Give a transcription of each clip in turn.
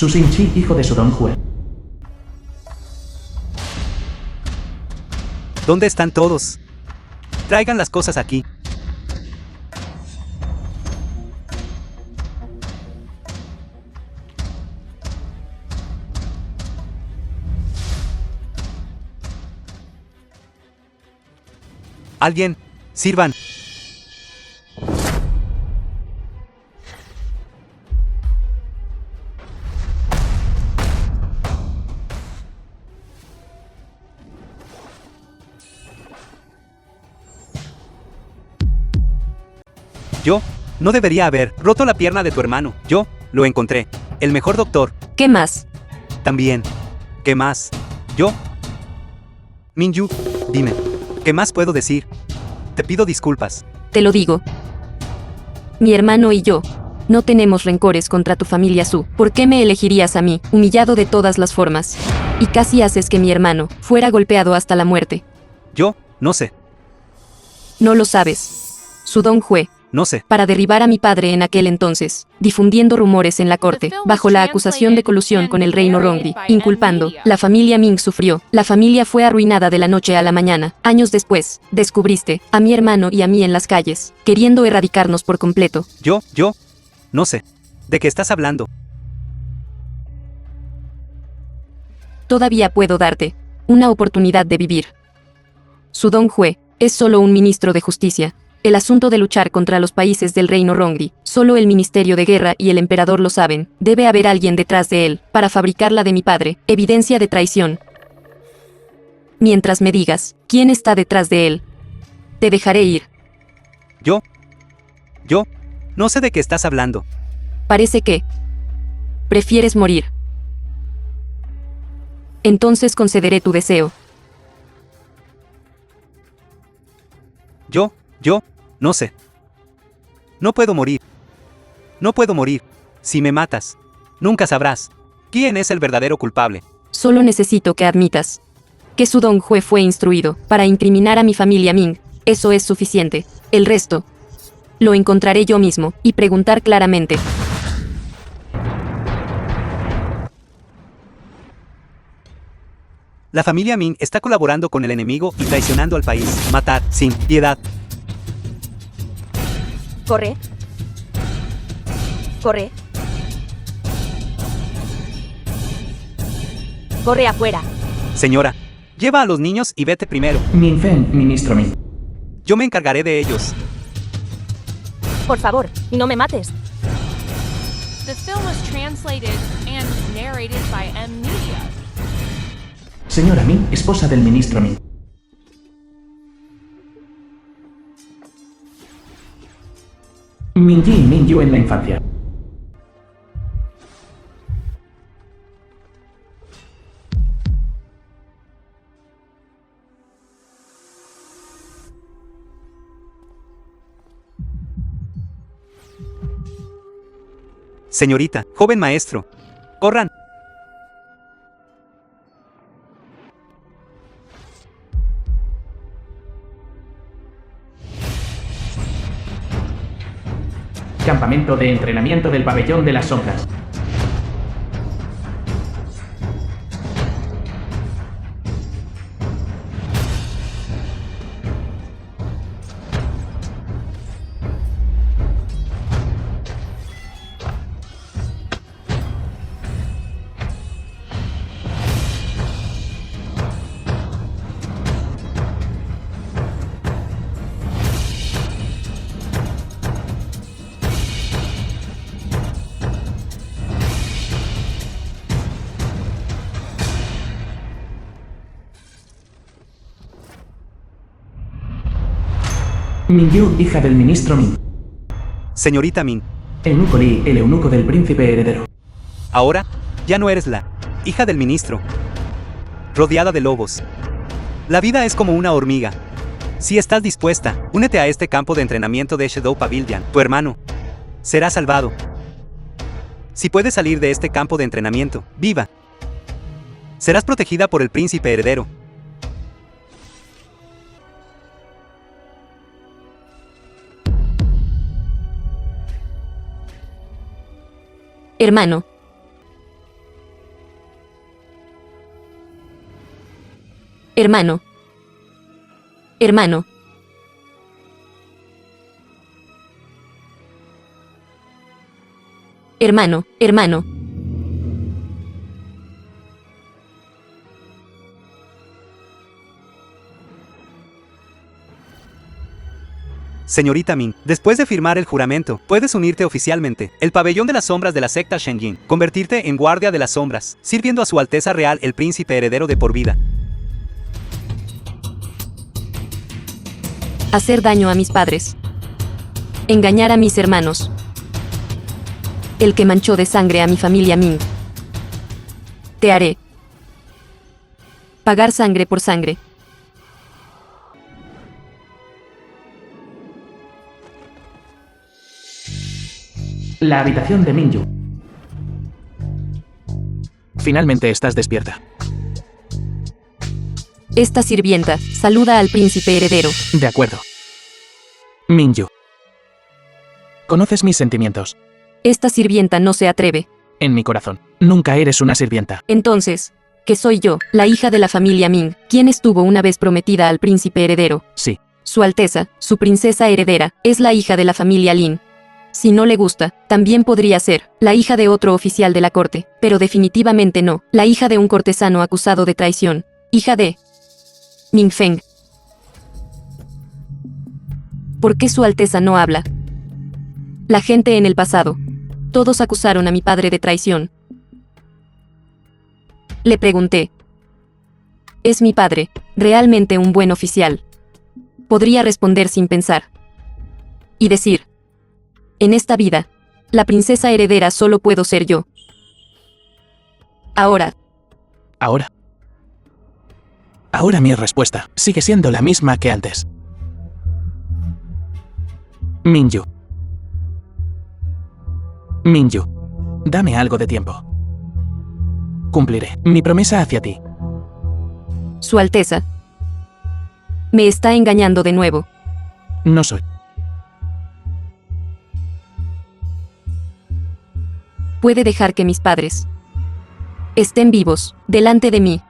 Su Xin-Chi, hijo de Su Donghue. ¿Dónde están todos? Traigan las cosas aquí. Alguien, sirvan. Yo no debería haber roto la pierna de tu hermano. Yo lo encontré. El mejor doctor. ¿Qué más? También. ¿Qué más? Yo. Minju, dime. ¿Qué más puedo decir? Te pido disculpas. Te lo digo. Mi hermano y yo no tenemos rencores contra tu familia Su. ¿Por qué me elegirías a mí, humillado de todas las formas? Y casi haces que mi hermano fuera golpeado hasta la muerte. Yo no sé. No lo sabes. Su Donghue, No sé. para derribar a mi padre en aquel entonces, difundiendo rumores en la corte, bajo la acusación de colusión con el reino Rongri, inculpando, la familia Ming sufrió, la familia fue arruinada de la noche a la mañana. Años después, descubriste a mi hermano y a mí en las calles, queriendo erradicarnos por completo. Yo no sé. ¿De qué estás hablando? Todavía puedo darte una oportunidad de vivir. Su Donghue es solo un ministro de justicia. El asunto de luchar contra los países del reino Rongri, solo el Ministerio de Guerra y el emperador lo saben. Debe haber alguien detrás de él, para fabricar la de mi padre, evidencia de traición. Mientras me digas, ¿quién está detrás de él? Te dejaré ir. Yo no sé de qué estás hablando. Parece que prefieres morir. Entonces concederé tu deseo. Yo no sé. No puedo morir. No puedo morir. Si me matas, nunca sabrás quién es el verdadero culpable. Solo necesito que admitas que Su Donghue fue instruido para incriminar a mi familia Ming. Eso es suficiente. El resto lo encontraré yo mismo y preguntar claramente. La familia Ming está colaborando con el enemigo y traicionando al país. Matar, sin piedad. Corre. Corre. Corre afuera. Señora, lleva a los niños y vete primero. Min Fen, ministro Min. Yo me encargaré de ellos. Por favor, y no me mates. The film was translated and narrated by M. Media. Señora Min, esposa del ministro Min. Minji y Minyu en la infancia. Señorita, joven maestro. Corran. Campamento de entrenamiento del pabellón de las sombras. Minyu, hija del ministro Min. Señorita Min, Eunuco Li, el eunuco del príncipe heredero. ahora ya no eres la hija del ministro. Rodeada de lobos. La vida es como una hormiga. Si estás dispuesta, únete a este campo de entrenamiento de Shadow Pavilion. Tu hermano será salvado. Si puedes salir de este campo de entrenamiento, viva. Serás protegida por el príncipe heredero. Hermano, Hermano. Hermano. Hermano, hermano. Señorita Ming, después de firmar el juramento, puedes unirte oficialmente. El pabellón de las sombras de la secta Shenjin. Convertirte en guardia de las sombras, sirviendo a su Alteza Real el príncipe heredero de por vida. Hacer daño a mis padres. Engañar a mis hermanos. El que manchó de sangre a mi familia Ming. Te haré pagar sangre por sangre. La habitación de Minju. Finalmente estás despierta. Esta sirvienta saluda al príncipe heredero. De acuerdo. Minju. Conoces mis sentimientos. Esta sirvienta no se atreve. En mi corazón. Nunca eres una sirvienta. Entonces, ¿qué soy yo, la hija de la familia Ming, quien estuvo una vez prometida al príncipe heredero? Sí. Su Alteza, su princesa heredera, es la hija de la familia Lin. Si no le gusta, también podría ser la hija de otro oficial de la corte, pero definitivamente no, la hija de un cortesano acusado de traición. Hija de Ming Feng. ¿Por qué su Alteza no habla? La gente en el pasado. Todos acusaron a mi padre de traición. Le pregunté. ¿Es mi padre realmente un buen oficial? Podría responder sin pensar. Y decir. En esta vida, la princesa heredera solo puedo ser yo. Ahora. Ahora mi respuesta sigue siendo la misma que antes. Minju. Minju, dame algo de tiempo. Cumpliré mi promesa hacia ti. Su Alteza. Me está engañando de nuevo. No soy. Puede dejar que mis padres estén vivos delante de mí.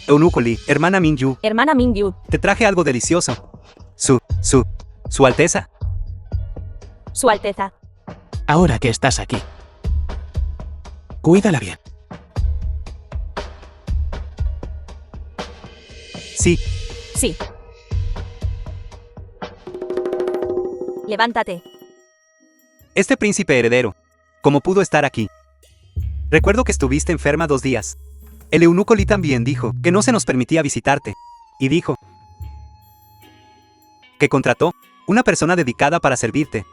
Eunuco Li, hermana Minju, Hermana Mingyu, te traje algo delicioso. Su Alteza. Su Alteza. Ahora que estás aquí, cuídala bien. Sí, Sí. Levántate. este príncipe heredero. ¿Cómo pudo estar aquí? Recuerdo que estuviste enferma 2 días. El eunuco Li también dijo que no se nos permitía visitarte. Y dijo que contrató una persona dedicada para servirte.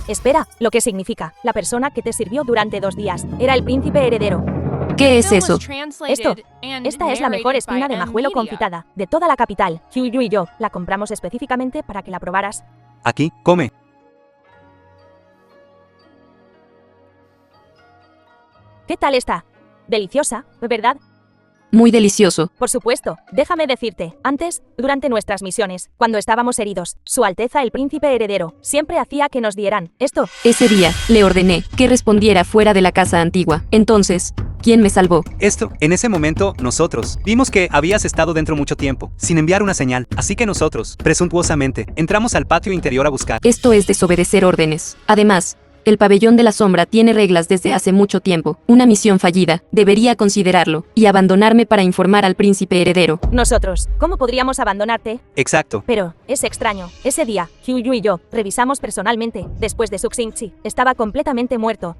Espera, lo que significa, la persona que te sirvió durante 2 días, era el príncipe heredero. ¿Qué es eso? Esta es la mejor espina de majuelo confitada, de toda la capital. Hugh y yo, la compramos específicamente para que la probaras. Aquí, come. ¿Qué tal está? Deliciosa, ¿verdad? Muy delicioso. Por supuesto, déjame decirte, antes, durante nuestras misiones, cuando estábamos heridos, Su Alteza el Príncipe Heredero siempre hacía que nos dieran esto. Ese día, le ordené que respondiera fuera de la casa antigua. Entonces, ¿quién me salvó? Esto, en ese momento, nosotros vimos que habías estado dentro mucho tiempo, sin enviar una señal, así que nosotros, presuntuosamente, entramos al patio interior a buscar. Esto es desobedecer órdenes. Además, el pabellón de la sombra tiene reglas desde hace mucho tiempo. Una misión fallida, debería considerarlo, y abandonarme para informar al príncipe heredero. Nosotros, ¿cómo podríamos abandonarte? Exacto. Pero, es extraño, ese día, Hugh y yo, revisamos personalmente, después de Su Xingqi, estaba completamente muerto.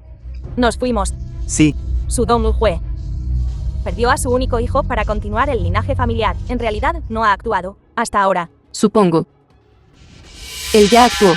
Nos fuimos. Sí, Su Donghue perdió a su único hijo para continuar el linaje familiar. En realidad, no ha actuado, hasta ahora. Supongo. Él ya actuó.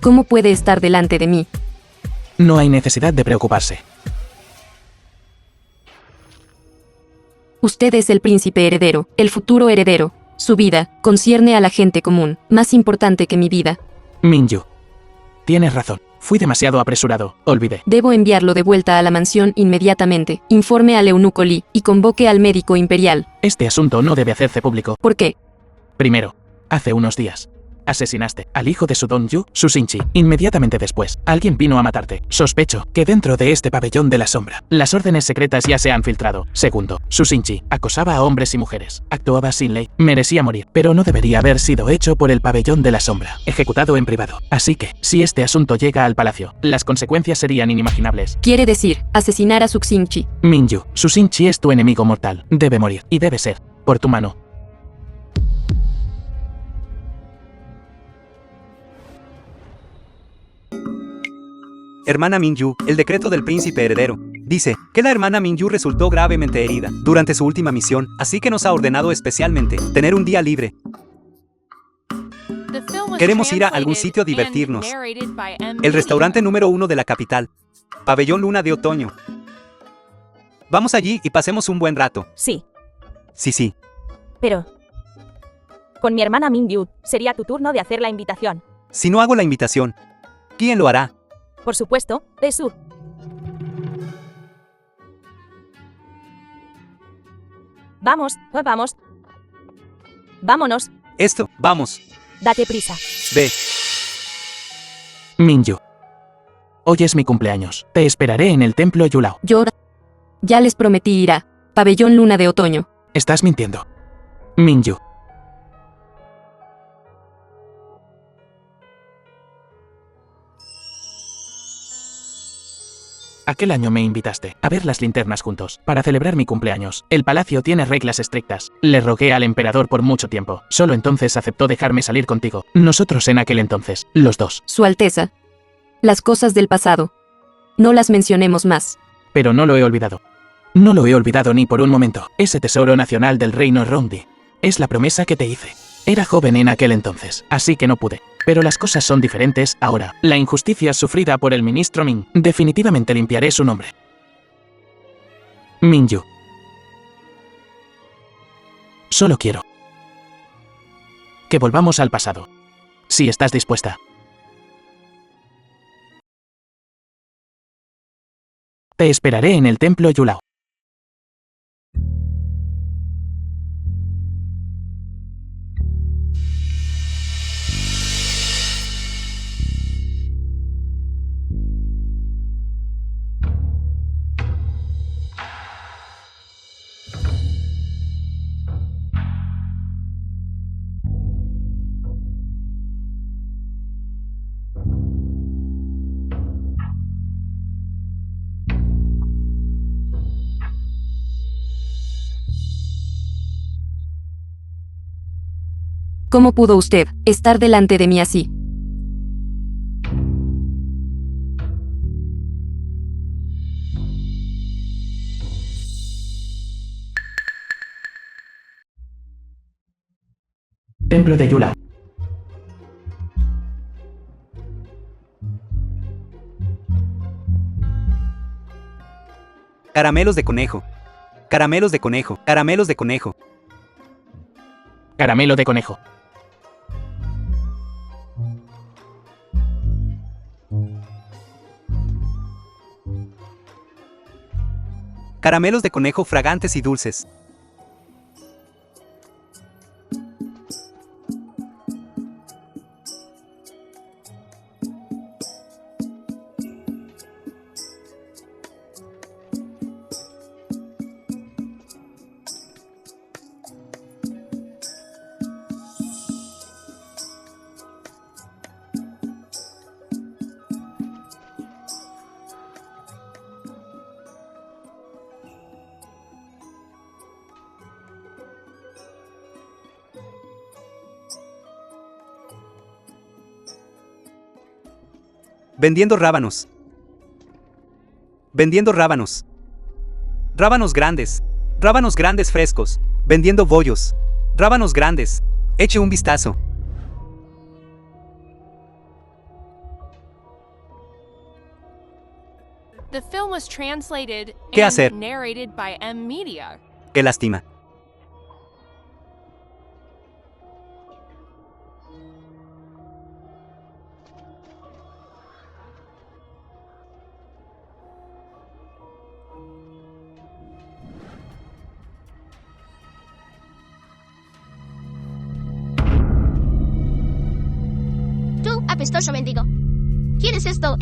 ¿Cómo puede estar delante de mí? No hay necesidad de preocuparse. Usted es el príncipe heredero, el futuro heredero. Su vida concierne a la gente común, más importante que mi vida. Minju. Tienes razón. Fui demasiado apresurado. Olvidé. Debo enviarlo de vuelta a la mansión inmediatamente. Informe al eunuco Li y convoque al médico imperial. Este asunto no debe hacerse público. ¿Por qué? Primero, hace unos días, asesinaste al hijo de Sudong Yu, Su Xingqi. Inmediatamente después, alguien vino a matarte. Sospecho que dentro de este pabellón de la sombra, las órdenes secretas ya se han filtrado. Segundo, Su Xingqi acosaba a hombres y mujeres. Actuaba sin ley. Merecía morir, pero no debería haber sido hecho por el pabellón de la sombra, ejecutado en privado. Así que, si este asunto llega al palacio, las consecuencias serían inimaginables. Quiere decir, asesinar a Su Xingqi. Minju, Su Xingqi es tu enemigo mortal. Debe morir, y debe ser por tu mano. Hermana Minju, el decreto del príncipe heredero dice que la hermana Minju resultó gravemente herida durante su última misión, así que nos ha ordenado especialmente tener un día libre. The film was Queremos ir a algún translated sitio a and divertirnos. narrated by M. El restaurante número 1 de la capital. Pabellón Luna de Otoño. Vamos allí y pasemos un buen rato. Sí, Sí. pero... Con mi hermana Mingyu, sería tu turno de hacer la invitación. Si no hago la invitación, ¿quién lo hará? Por supuesto, Su. Vamos, vamos. Vámonos, Vamos. date prisa. Ve. Minju. Hoy es mi cumpleaños. Te esperaré en el templo Yulao. Yo ya les prometí ir a Pabellón Luna de Otoño. Estás mintiendo. Minju. Aquel año me invitaste a ver las linternas juntos, para celebrar mi cumpleaños. El palacio tiene reglas estrictas. Le rogué al emperador por mucho tiempo. Solo entonces aceptó dejarme salir contigo. Nosotros en aquel entonces, los dos. Su Alteza. Las cosas del pasado. No las mencionemos más. Pero no lo he olvidado. No lo he olvidado ni por un momento. Ese tesoro nacional del reino Rongdi. Es la promesa que te hice. Era joven en aquel entonces, así que no pude. Pero las cosas son diferentes ahora. La injusticia sufrida por el ministro Min. Definitivamente limpiaré su nombre. Minju. Solo quiero que volvamos al pasado. Si estás dispuesta. Te esperaré en el templo Yulao. ¿Cómo pudo usted estar delante de mí así? Templo de Yulao. Caramelos de conejo. Caramelos de conejo. Caramelos de conejo. Caramelo de conejo. Caramelos de conejo fragantes y dulces. Vendiendo rábanos. Vendiendo rábanos. Rábanos grandes. Rábanos grandes frescos. Vendiendo bollos. Rábanos grandes. Eche un vistazo. The film was translated ¿Qué and hacer? narrated by M Media. Qué lástima. Tú, apestoso mendigo. ¿Quieres esto,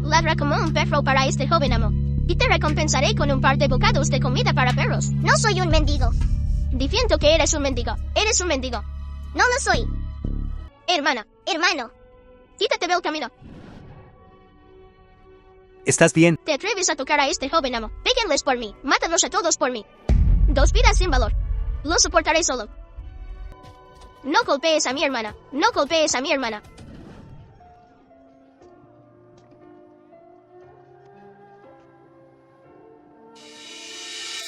Ladra como un perro para este joven amo. Y te recompensaré con un par de bocados de comida para perros. No soy un mendigo. Defiendo que eres un mendigo. Eres un mendigo. No lo soy. Hermano. Quítate del camino. ¿Estás bien? Te atreves a tocar a este joven amo. Péguenles por mí. Mátalos a todos por mí. 2 vidas sin valor. Lo soportaré solo. No golpees a mi hermana. No golpees a mi hermana.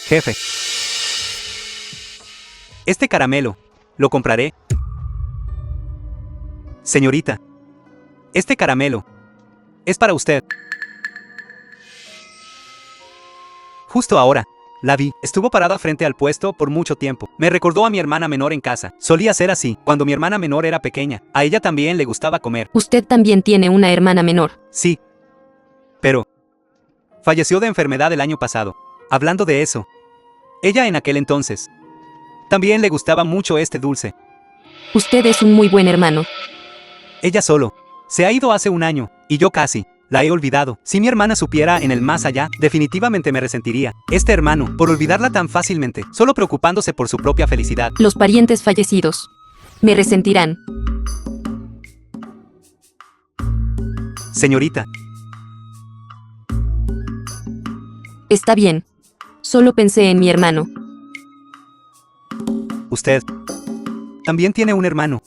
Jefe. Este caramelo, lo compraré. Señorita. Este caramelo es para usted. Justo ahora, la vi. Estuvo parada frente al puesto por mucho tiempo. Me recordó a mi hermana menor en casa. Solía ser así, cuando mi hermana menor era pequeña. A ella también le gustaba comer. Usted también tiene una hermana menor. Sí. Pero falleció de enfermedad el año pasado. Hablando de eso, ella en aquel entonces también le gustaba mucho este dulce. Usted es un muy buen hermano. Ella solo se ha ido hace un año, y yo casi la he olvidado. Si mi hermana supiera en el más allá, definitivamente me resentiría. Este hermano, por olvidarla tan fácilmente, solo preocupándose por su propia felicidad. Los parientes fallecidos me resentirán. Señorita, Está bien. Solo pensé en mi hermano. usted también tiene un hermano.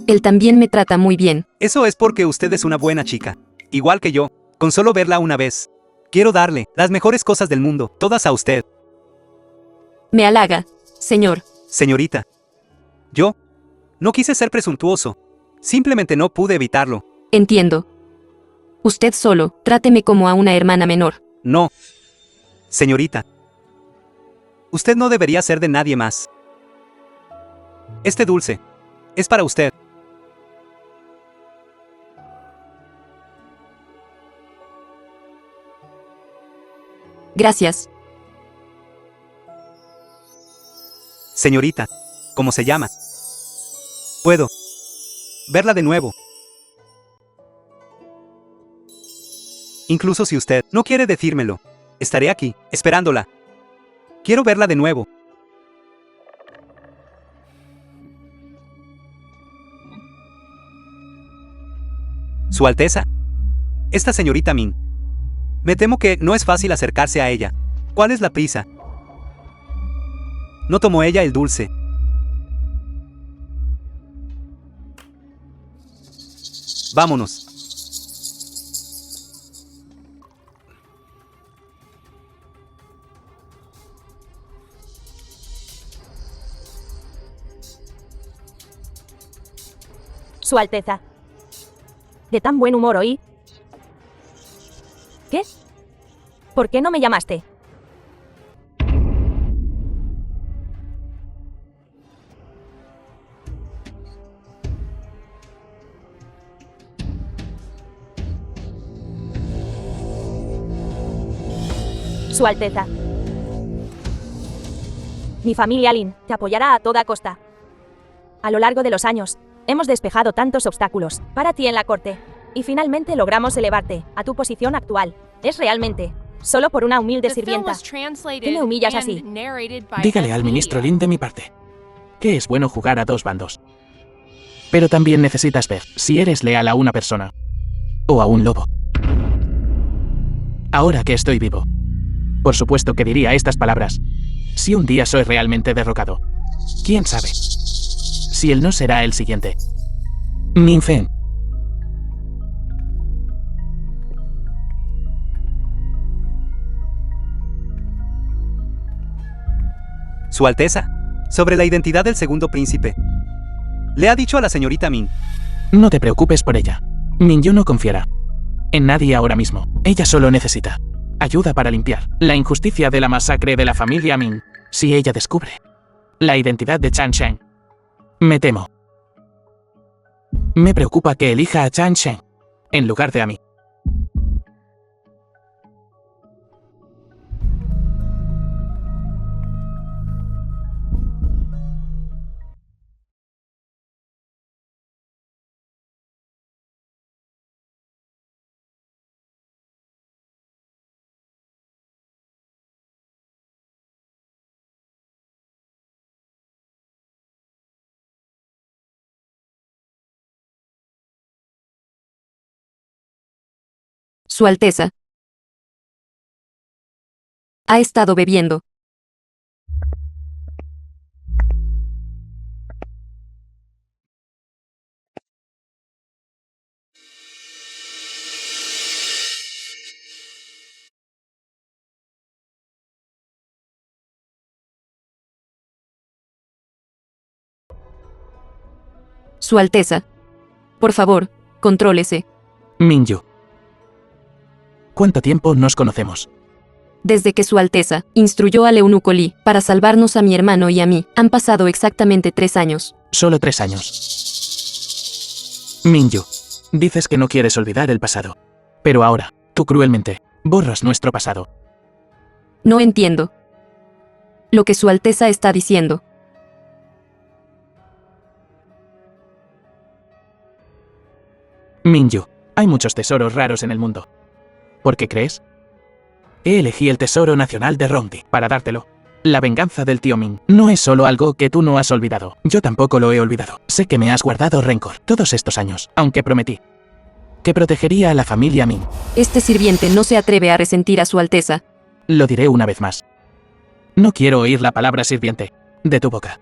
Él también me trata muy bien. Eso es porque usted es una buena chica. Igual que yo, con solo verla una vez. Quiero darle las mejores cosas del mundo, todas a usted. Me halaga, señor. Señorita, yo no quise ser presuntuoso. Simplemente no pude evitarlo. Entiendo. Usted solo, tráteme como a una hermana menor. No. Señorita, usted no debería ser de nadie más. Este dulce es para usted. Gracias. Señorita, ¿cómo se llama? ¿Puedo verla de nuevo? Incluso si usted no quiere decírmelo, estaré aquí, esperándola. Quiero verla de nuevo. Su Alteza. Esta señorita Min. Me temo que no es fácil acercarse a ella. ¿Cuál es la prisa? No tomó ella el dulce. Vámonos. Su Alteza. De tan buen humor hoy. ¿Qué? ¿Por qué no me llamaste? Su Alteza. Mi familia Lin te apoyará a toda costa. A lo largo de los años, hemos despejado tantos obstáculos para ti en la corte, y finalmente logramos elevarte a tu posición actual. Es realmente solo por una humilde The film sirvienta. was translated ¿Qué me humillas and así? narrated by Dígale M al ministro Media. Lin de mi parte que es bueno jugar a dos bandos. Pero también necesitas ver si eres leal a una persona o a un lobo. Ahora que estoy vivo, por supuesto que diría estas palabras si un día soy realmente derrocado. ¿Quién sabe? Si él no será el siguiente. Ninfen. Su Alteza, sobre la identidad del segundo príncipe. Le ha dicho a la señorita Min. No te preocupes por ella. Minyu no confiará. en nadie ahora mismo. Ella solo necesita ayuda para limpiar la injusticia de la masacre de la familia Min. Si ella descubre la identidad de Chan Shen, me temo. Me preocupa que elija a Chan Shen en lugar de a mí. Su Alteza ha estado bebiendo. Su Alteza, por favor, contrólese. Minju. ¿Cuánto tiempo nos conocemos? Desde que Su Alteza instruyó al eunuco Li para salvarnos a mi hermano y a mí, han pasado exactamente 3 años. Solo 3 años. Minju, dices que no quieres olvidar el pasado. Pero ahora, tú cruelmente, borras nuestro pasado. No entiendo lo que Su Alteza está diciendo. Minju, hay muchos tesoros raros en el mundo. ¿Por qué crees? Elegí el tesoro nacional de Rongdi para dártelo. La venganza del tío Min no es solo algo que tú no has olvidado. Yo tampoco lo he olvidado. Sé que me has guardado rencor todos estos años, aunque prometí que protegería a la familia Min. Este sirviente no se atreve a resentir a Su Alteza. Lo diré una vez más. No quiero oír la palabra sirviente de tu boca.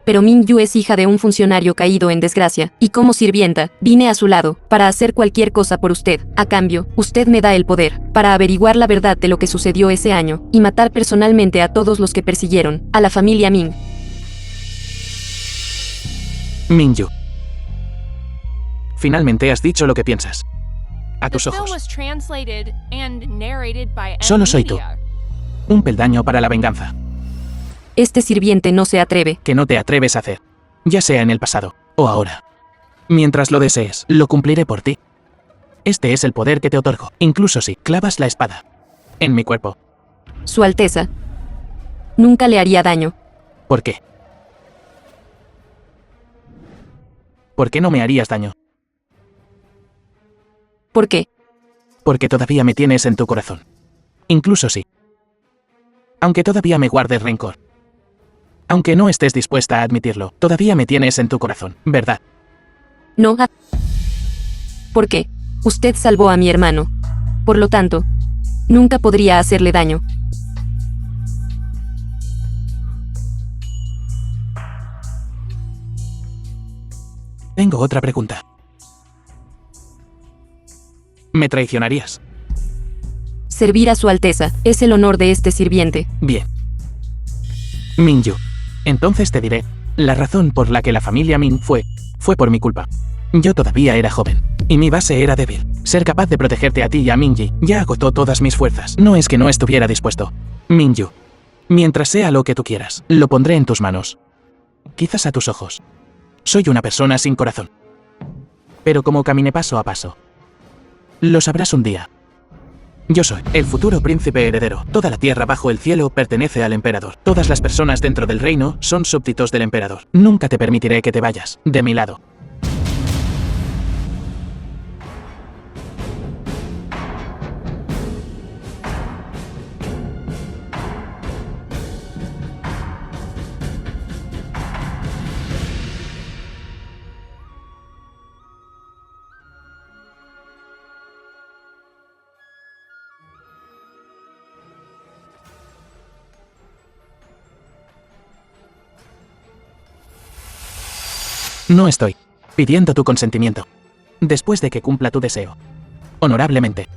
Pero Minju es hija de un funcionario caído en desgracia, y como sirvienta, vine a su lado, para hacer cualquier cosa por usted. A cambio, usted me da el poder, para averiguar la verdad de lo que sucedió ese año, y matar personalmente a todos los que persiguieron a la familia Min. Minju. Finalmente has dicho lo que piensas. A tus The film ojos. was translated and narrated by Solo soy tú. Media. Un peldaño para la venganza. Este sirviente no se atreve. Que no te atreves a hacer. Ya sea en el pasado o ahora. Mientras lo desees, lo cumpliré por ti. Este es el poder que te otorgo, incluso si clavas la espada en mi cuerpo. Su Alteza nunca le haría daño. ¿Por qué? ¿Por qué no me harías daño? ¿Por qué? Porque todavía me tienes en tu corazón. Incluso si. Aunque todavía me guardes rencor. Aunque no estés dispuesta a admitirlo, todavía me tienes en tu corazón, ¿verdad? No. ¿Por qué? Usted salvó a mi hermano. Por lo tanto, nunca podría hacerle daño. Tengo otra pregunta. ¿Me traicionarías? Servir a Su Alteza es el honor de este sirviente. Bien. Minju. Entonces te diré, la razón por la que la familia Min fue por mi culpa. Yo todavía era joven, y mi base era débil. Ser capaz de protegerte a ti y a Minji ya agotó todas mis fuerzas. No es que no estuviera dispuesto. Minju. Mientras sea lo que tú quieras, lo pondré en tus manos. Quizás a tus ojos. Soy una persona sin corazón. Pero como caminé paso a paso, lo sabrás un día. Yo soy el futuro príncipe heredero. Toda la tierra bajo el cielo pertenece al emperador. Todas las personas dentro del reino son súbditos del emperador. Nunca te permitiré que te vayas de mi lado. No estoy pidiendo tu consentimiento. Después de que cumpla tu deseo. Honorablemente.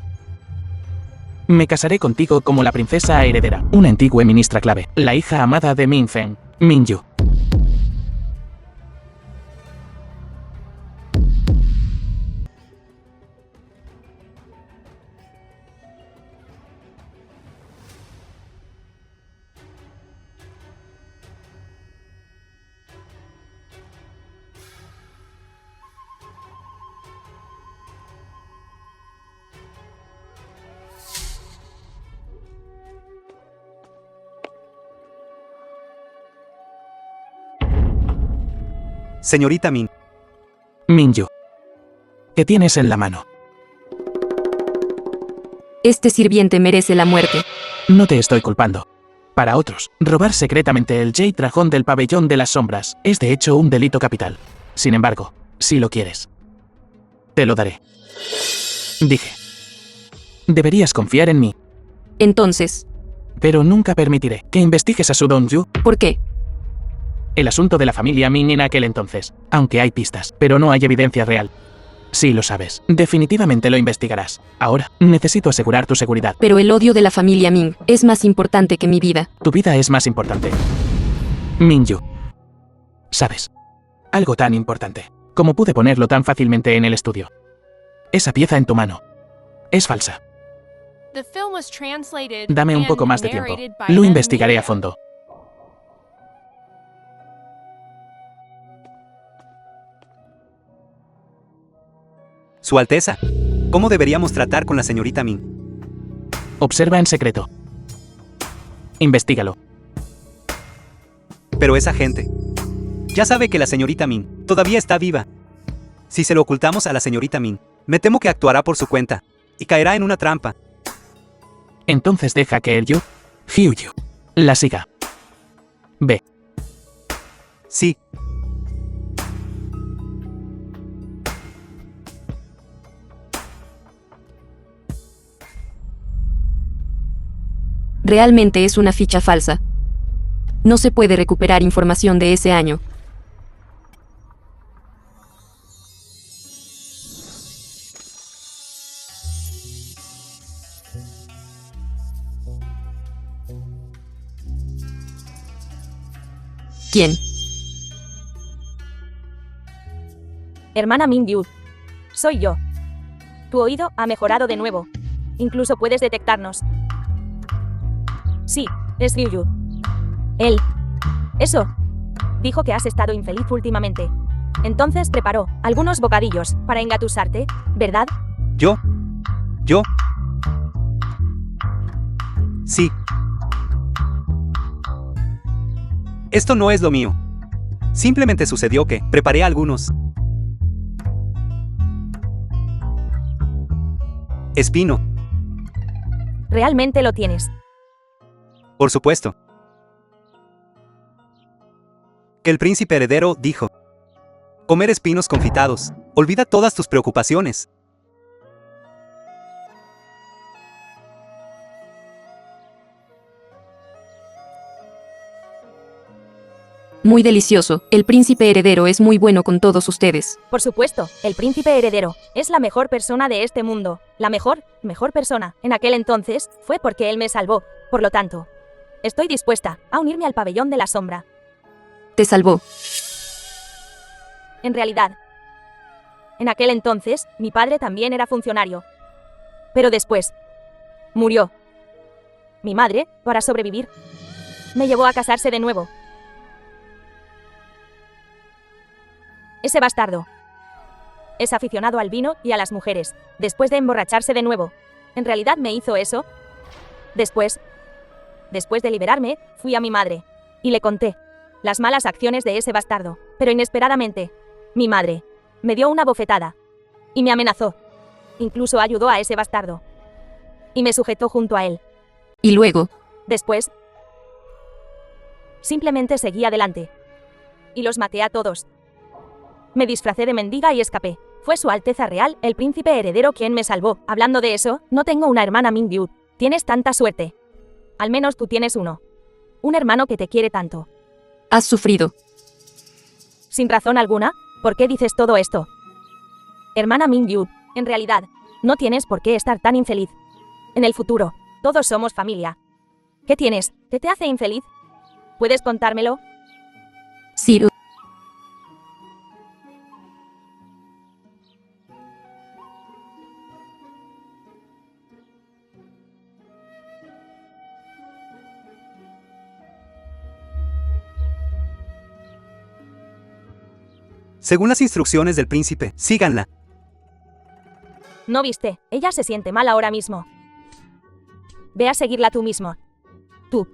Me casaré contigo como la princesa heredera, una antigua ministra clave, la hija amada de Min Feng, Minju. Señorita Min, Minju. ¿Qué tienes en la mano? Este sirviente merece la muerte. No te estoy culpando. Para otros, robar secretamente el Jade Dragón del Pabellón de las Sombras es de hecho un delito capital. Sin embargo, si lo quieres, te lo daré. Dije. Deberías confiar en mí, Entonces, pero nunca permitiré que investigues a Su Dong-yu, ¿por qué? el asunto de la familia Min en aquel entonces, aunque hay pistas, pero no hay evidencia real. Si lo sabes, definitivamente lo investigarás. Ahora, necesito asegurar tu seguridad. Pero el odio de la familia Ming es más importante que mi vida. Tu vida es más importante. Minju. ¿Sabes? Algo tan importante. Como pude ponerlo tan fácilmente en el estudio. Esa pieza en tu mano es falsa. The film was translated Dame un and poco más de tiempo. narrated by Lo M. investigaré a Media. fondo. Su Alteza. ¿Cómo deberíamos tratar con la señorita Min? Observa en secreto. Investígalo. Pero esa gente ya sabe que la señorita Min todavía está viva. Si se lo ocultamos a la señorita Min, me temo que actuará por su cuenta y caerá en una trampa. Entonces deja que el Hyu, la siga. Ve. Sí, Realmente es una ficha falsa. No se puede recuperar información de ese año. ¿Quién? Hermana Min-yu. Soy yo. Tu oído ha mejorado de nuevo. Incluso puedes detectarnos. Sí, es Ryu. Él. Eso. Dijo que has estado infeliz últimamente. Entonces preparó algunos bocadillos para engatusarte, ¿verdad? yo. Sí. Esto no es lo mío. Simplemente sucedió que preparé algunos. Espino, Realmente lo tienes. por supuesto. Que el príncipe heredero dijo: comer espinos confitados, olvida todas tus preocupaciones. Muy delicioso. El príncipe heredero es muy bueno con todos ustedes. Por supuesto, el príncipe heredero es la mejor persona de este mundo. La mejor persona. En aquel entonces, fue porque él me salvó. Por lo tanto, estoy dispuesta a unirme al pabellón de la sombra. Te salvó. En realidad, en aquel entonces, mi padre también era funcionario. Pero después, murió. Mi madre, para sobrevivir, me llevó a casarse de nuevo. Ese bastardo es aficionado al vino y a las mujeres, después de emborracharse de nuevo. En realidad me hizo eso. Después de liberarme, fui a mi madre y le conté las malas acciones de ese bastardo. Pero inesperadamente, mi madre me dio una bofetada y me amenazó. Incluso ayudó a ese bastardo y me sujetó junto a él. Y luego, Después, simplemente seguí adelante y los maté a todos. Me disfracé de mendiga y escapé. Fue Su Alteza Real, el príncipe heredero, quien me salvó. Hablando de eso, no tengo una hermana Min-yu. Tienes tanta suerte. Al menos tú tienes uno. Un hermano que te quiere tanto. has sufrido. Sin razón alguna, ¿por qué dices todo esto? Hermana Min-yu, en realidad, no tienes por qué estar tan infeliz. En el futuro, todos somos familia. ¿Qué tienes? ¿Qué te hace infeliz? ¿Puedes contármelo? Siru. Según las instrucciones del príncipe, síganla. No viste, ella se siente mal ahora mismo. Ve a seguirla tú mismo. Tú.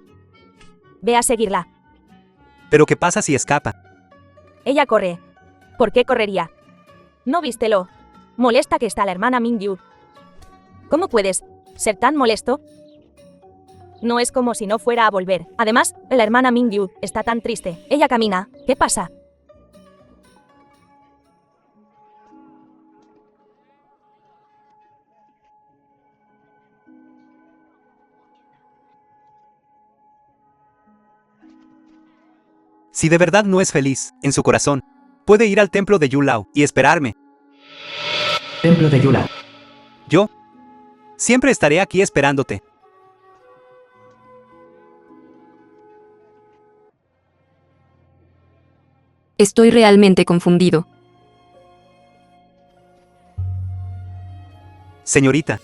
Ve a seguirla. Pero ¿qué pasa si escapa? Ella corre. ¿Por qué correría? ¿No vístelo? Molesta que está la hermana Mingyu. ¿Cómo puedes ser tan molesto? No es como si no fuera a volver. Además, la hermana Mingyu está tan triste. Ella camina. ¿Qué pasa? Si de verdad no es feliz en su corazón, puede ir al templo de Yulao y esperarme. Templo de Yula. Yo siempre estaré aquí esperándote. Estoy realmente confundido. Señorita.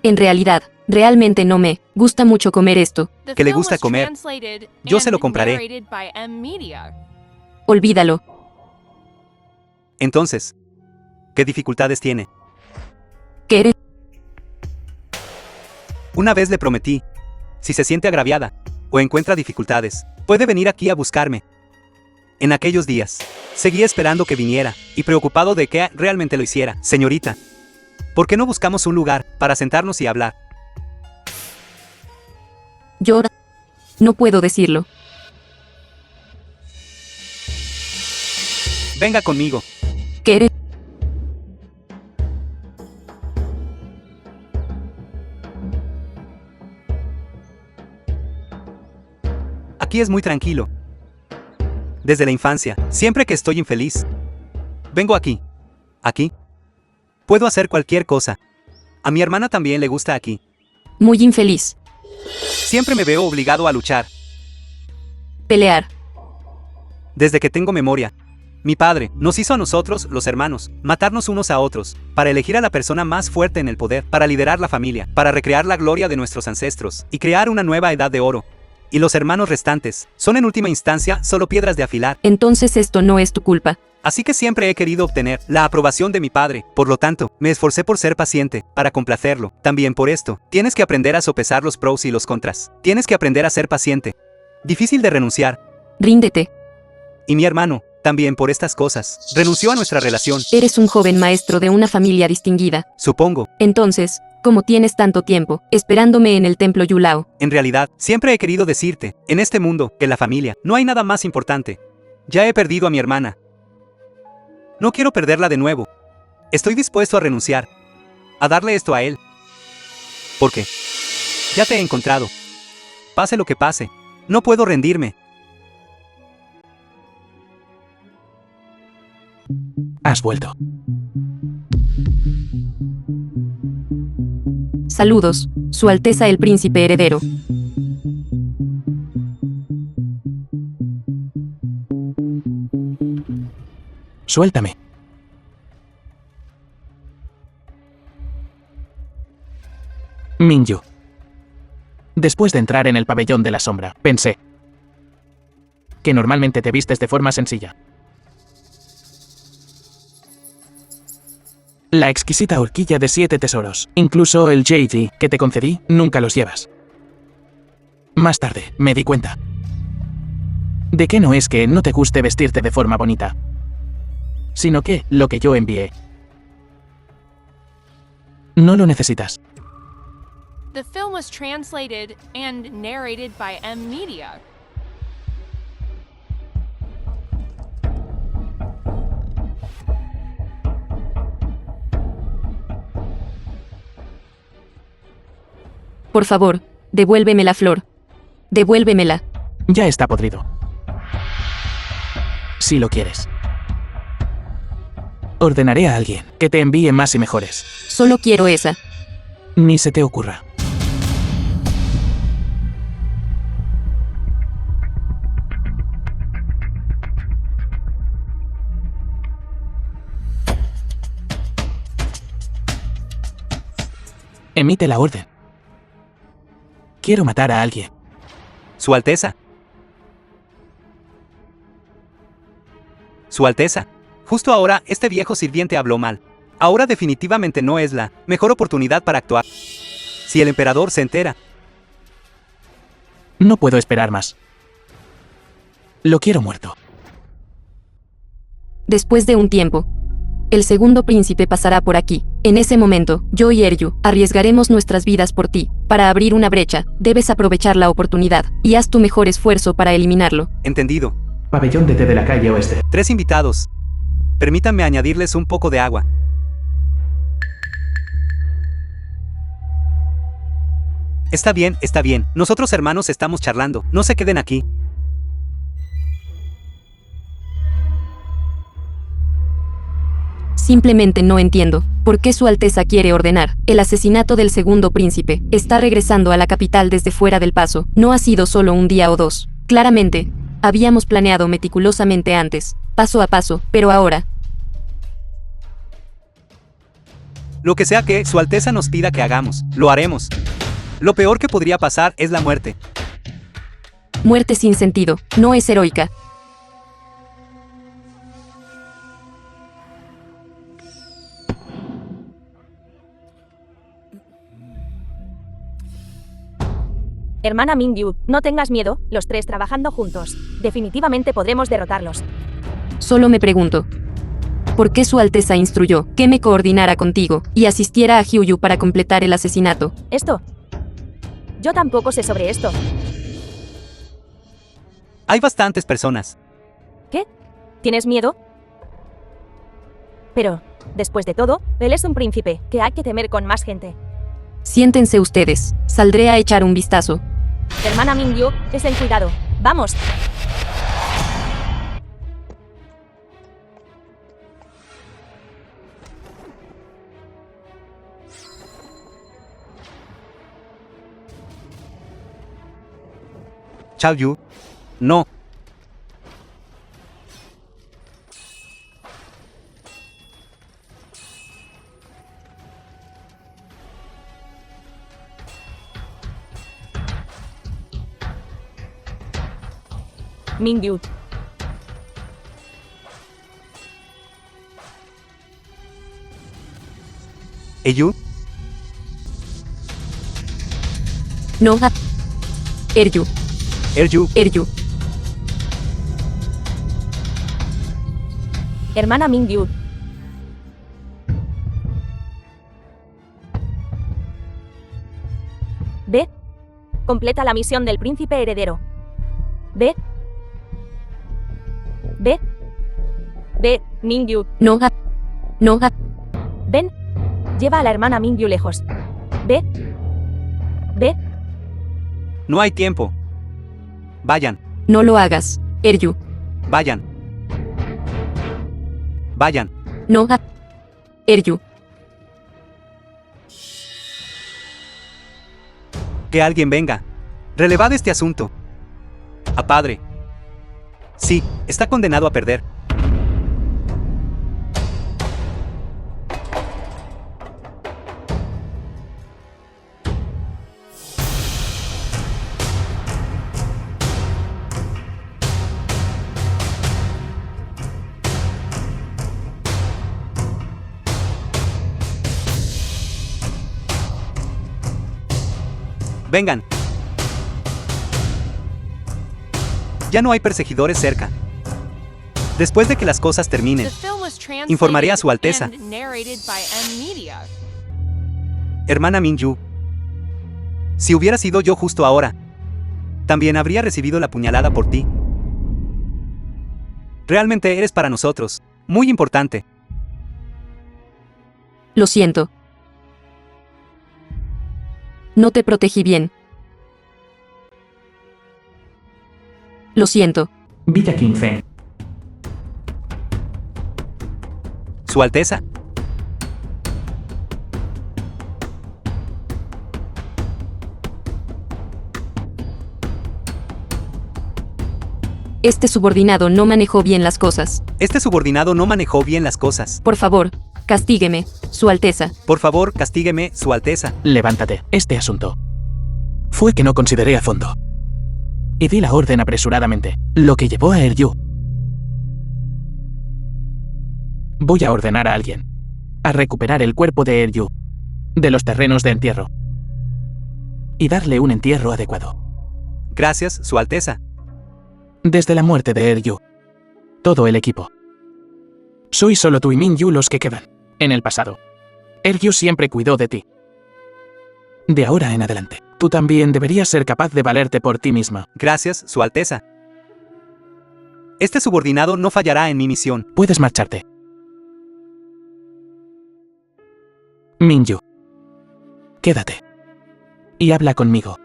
En realidad, realmente no me gusta mucho comer esto. The Que le film gusta was comer. translated Yo se lo and compraré. narrated by M Media. Olvídalo. Entonces, ¿qué dificultades tiene? ¿Qué eres? Una vez le prometí, si se siente agraviada o encuentra dificultades, puede venir aquí a buscarme. En aquellos días, seguí esperando que viniera y preocupado de que realmente lo hiciera. Señorita, ¿por qué no buscamos un lugar para sentarnos y hablar? Yo no puedo decirlo. Venga conmigo. ¿Qué eres? Aquí es muy tranquilo. Desde la infancia, siempre que estoy infeliz, vengo aquí. Aquí. Puedo hacer cualquier cosa. A mi hermana también le gusta aquí. Muy infeliz. Siempre me veo obligado a luchar. Pelear. Desde que tengo memoria. Mi padre nos hizo a nosotros, los hermanos, matarnos unos a otros, para elegir a la persona más fuerte en el poder, para liderar la familia, para recrear la gloria de nuestros ancestros, y crear una nueva edad de oro. Y los hermanos restantes, son en última instancia, solo piedras de afilar. Entonces esto no es tu culpa. Así que siempre he querido obtener la aprobación de mi padre, por lo tanto, me esforcé por ser paciente, para complacerlo. También por esto, tienes que aprender a sopesar los pros y los contras. Tienes que aprender a ser paciente. Difícil de renunciar. Ríndete. Y mi hermano, también por estas cosas, renunció a nuestra relación. Eres un joven maestro de una familia distinguida. Supongo. Entonces, ¿cómo tienes tanto tiempo esperándome en el templo Yulao? En realidad, siempre he querido decirte, en este mundo, que la familia, no hay nada más importante. Ya he perdido a mi hermana. No quiero perderla de nuevo. Estoy dispuesto a renunciar. A darle esto a él. Porque ya te he encontrado. Pase lo que pase. No puedo rendirme. Has vuelto. Saludos, Su Alteza el Príncipe Heredero. Suéltame. Mingyu. Después de entrar en el pabellón de la sombra, pensé que normalmente te vistes de forma sencilla. La exquisita horquilla de 7 tesoros, incluso el JD que te concedí, nunca los llevas. Más tarde, me di cuenta de que no es que no te guste vestirte de forma bonita, sino que lo que yo envié no lo necesitas. The film was translated and narrated by M Media. Por favor, devuélveme la flor. Devuélvemela. Ya está podrido. Si lo quieres. Ordenaré a alguien que te envíe más y mejores. Solo quiero esa. Ni se te ocurra. Emite la orden. Quiero matar a alguien. Su Alteza. Su Alteza. Justo ahora, este viejo sirviente habló mal. Ahora definitivamente no es la mejor oportunidad para actuar. Si el emperador se entera, No puedo esperar más. Lo quiero muerto. Después de un tiempo, el segundo príncipe pasará por aquí. En ese momento, yo y Eryu arriesgaremos nuestras vidas por ti. Para abrir una brecha, debes aprovechar la oportunidad y haz tu mejor esfuerzo para eliminarlo. entendido. Pabellón de té de la calle oeste. 3 invitados. Permítanme añadirles un poco de agua. Está bien, está bien. Nosotros hermanos estamos charlando. No se queden aquí. Simplemente no entiendo por qué Su Alteza quiere ordenar el asesinato del segundo príncipe. Está regresando a la capital desde fuera del paso. No ha sido solo un día o dos. Claramente, habíamos planeado meticulosamente antes, paso a paso, pero ahora, Lo que sea que Su Alteza nos pida que hagamos, lo haremos. Lo peor que podría pasar es la muerte. muerte sin sentido, no es heroica. Hermana Mingyu, no tengas miedo, los tres trabajando juntos. Definitivamente podremos derrotarlos. Solo me pregunto, ¿por qué Su Alteza instruyó que me coordinara contigo y asistiera a Hyuyu para completar el asesinato? ¿Esto? Yo tampoco sé sobre esto. Hay bastantes personas. ¿Qué? ¿Tienes miedo? Pero, después de todo, él es un príncipe, que hay que temer con más gente. Siéntense ustedes, saldré a echar un vistazo. Hermana Mingyu, ten cuidado. ¡Vamos! Chao Yu. No. Mingyu. Yu. No. Eryu, Eryu. Eryu. Hermana Mingyu. Ve. Completa la misión del príncipe heredero. Ve. Ve. Ve, Mingyu. No. No. Ven. Lleva a la hermana Mingyu lejos. Ve. Ve. No hay tiempo. Vayan. No lo hagas, Eryu. Vayan. Vayan. No. Eryu. Que alguien venga. Relevad este asunto. A padre. Sí, está condenado a perder. Vengan. Ya no hay perseguidores cerca. Después de que las cosas terminen, The film was translated informaré a Su Alteza. and narrated by M Media. hermana Mingyu. Si hubiera sido yo justo ahora, también habría recibido la puñalada por ti. Realmente eres para nosotros muy importante. Lo siento. No te protegí bien. Lo siento. Villa Qingfeng. Su Alteza. Este subordinado no manejó bien las cosas. Este subordinado no manejó bien las cosas. Por favor, castígueme, Su Alteza. Por favor, castígueme, Su Alteza. Levántate. Este asunto fue que no consideré a fondo. Y di la orden apresuradamente, lo que llevó a Eryu. Voy a ordenar a alguien a recuperar el cuerpo de Eryu de los terrenos de entierro y darle un entierro adecuado. Gracias, Su Alteza. Desde la muerte de Eryu, todo el equipo. Soy solo tú y Min-Yu los que quedan. En el pasado, Eryu siempre cuidó de ti. De ahora en adelante, tú también deberías ser capaz de valerte por ti misma. Gracias, Su Alteza. Este subordinado no fallará en mi misión. Puedes marcharte. Min-Yu, quédate y habla conmigo.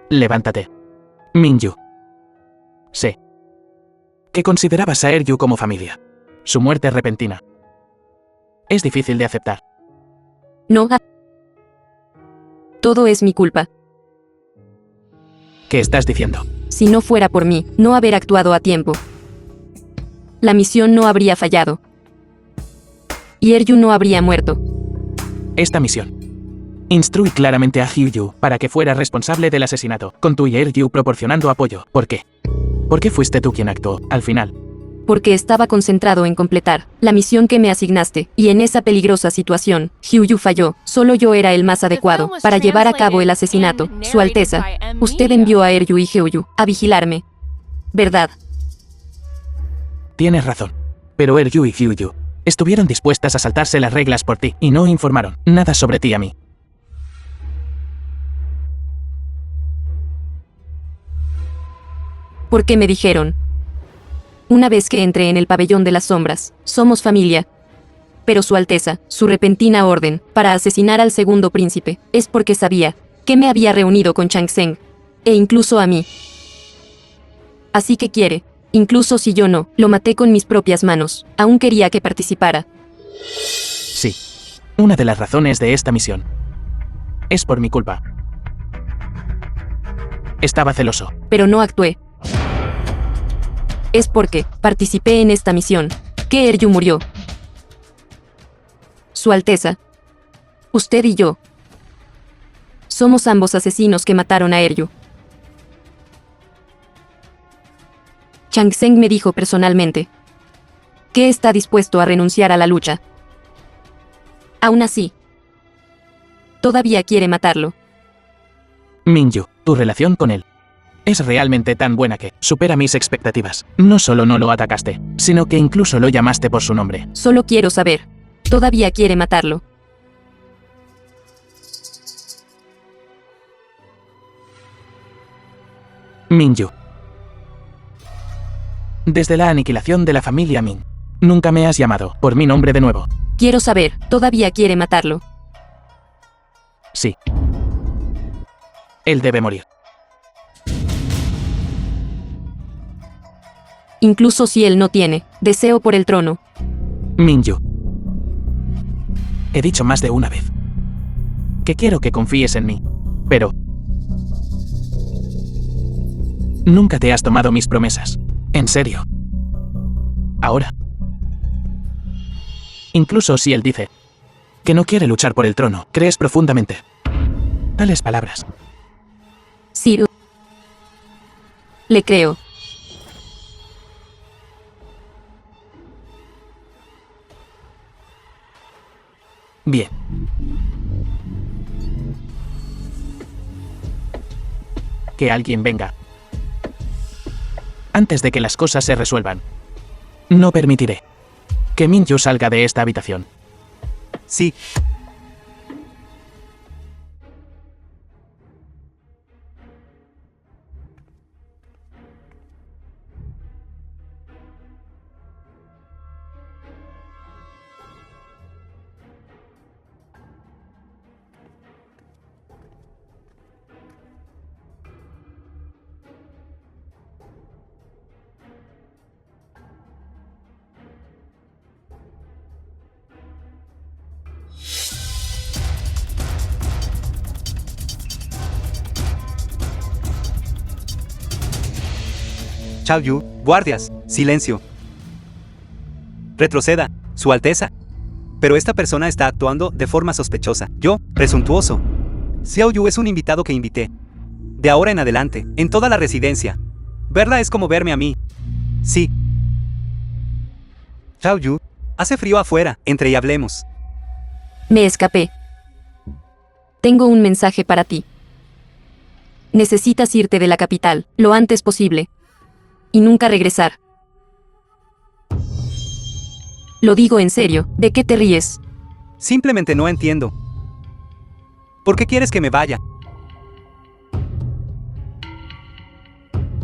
Levántate. Min-Yu. Sé que considerabas a Eryu como familia. Su muerte repentina es difícil de aceptar. No. Todo es mi culpa. ¿Qué estás diciendo? Si no fuera por mí, no haber actuado a tiempo, la misión no habría fallado. Y Eryu no habría muerto. Esta misión instruí claramente a Hyu para que fuera responsable del asesinato, con tú y Eryu proporcionando apoyo. ¿Por qué? ¿Por qué fuiste tú quien actuó, al final? Porque estaba concentrado en completar la misión que me asignaste, y en esa peligrosa situación, Hyu falló. Solo yo era el más adecuado para llevar a cabo el asesinato. Su Alteza, usted envió a Eryu y Hyu a vigilarme, ¿verdad? Tienes razón. Pero Eryu y Hyu estuvieron dispuestas a saltarse las reglas por ti y no informaron nada sobre ti a mí. ¿Por qué me dijeron? Una vez que entré en el pabellón de las sombras, somos familia. Pero Su Alteza, su repentina orden para asesinar al segundo príncipe, es porque sabía que me había reunido con Chang Zheng, e incluso a mí. Así que quiere, incluso si yo no, lo maté con mis propias manos, aún quería que participara. Sí. Una de las razones de esta misión es por mi culpa. Estaba celoso. Pero no actué. Es porque participé en esta misión que Eryu murió. Su Alteza, usted y yo somos ambos asesinos que mataron a Eryu. Chang Zheng me dijo personalmente que está dispuesto a renunciar a la lucha. Aún así, todavía quiere matarlo. Min-Yu, tu relación con él es realmente tan buena que supera mis expectativas. No solo no lo atacaste, sino que incluso lo llamaste por su nombre. Solo quiero saber, ¿todavía quiere matarlo? Min-Yu. Desde la aniquilación de la familia Min, nunca me has llamado por mi nombre de nuevo. Quiero saber, ¿todavía quiere matarlo? Sí. Él debe morir. Incluso si él no tiene deseo por el trono. Min-Yu. He dicho más de una vez que quiero que confíes en mí, pero nunca te has tomado mis promesas. En serio. Ahora. Incluso si él dice que no quiere luchar por el trono, crees profundamente tales palabras. Sí. Le creo. Bien. Que alguien venga. Antes de que las cosas se resuelvan. No permitiré que Min-Yu salga de esta habitación. Sí. Chao Yu, guardias, silencio. Retroceda, Su Alteza. pero esta persona está actuando de forma sospechosa. Yo, presuntuoso. Xiao Yu es un invitado que invité. De ahora en adelante, en toda la residencia. Verla es como verme a mí. Sí. Xiao Yu, hace frío afuera, entre y hablemos. Me escapé. Tengo un mensaje para ti. Necesitas irte de la capital, lo antes posible. Y nunca regresar. Lo digo en serio, ¿de qué te ríes? Simplemente no entiendo. ¿Por qué quieres que me vaya?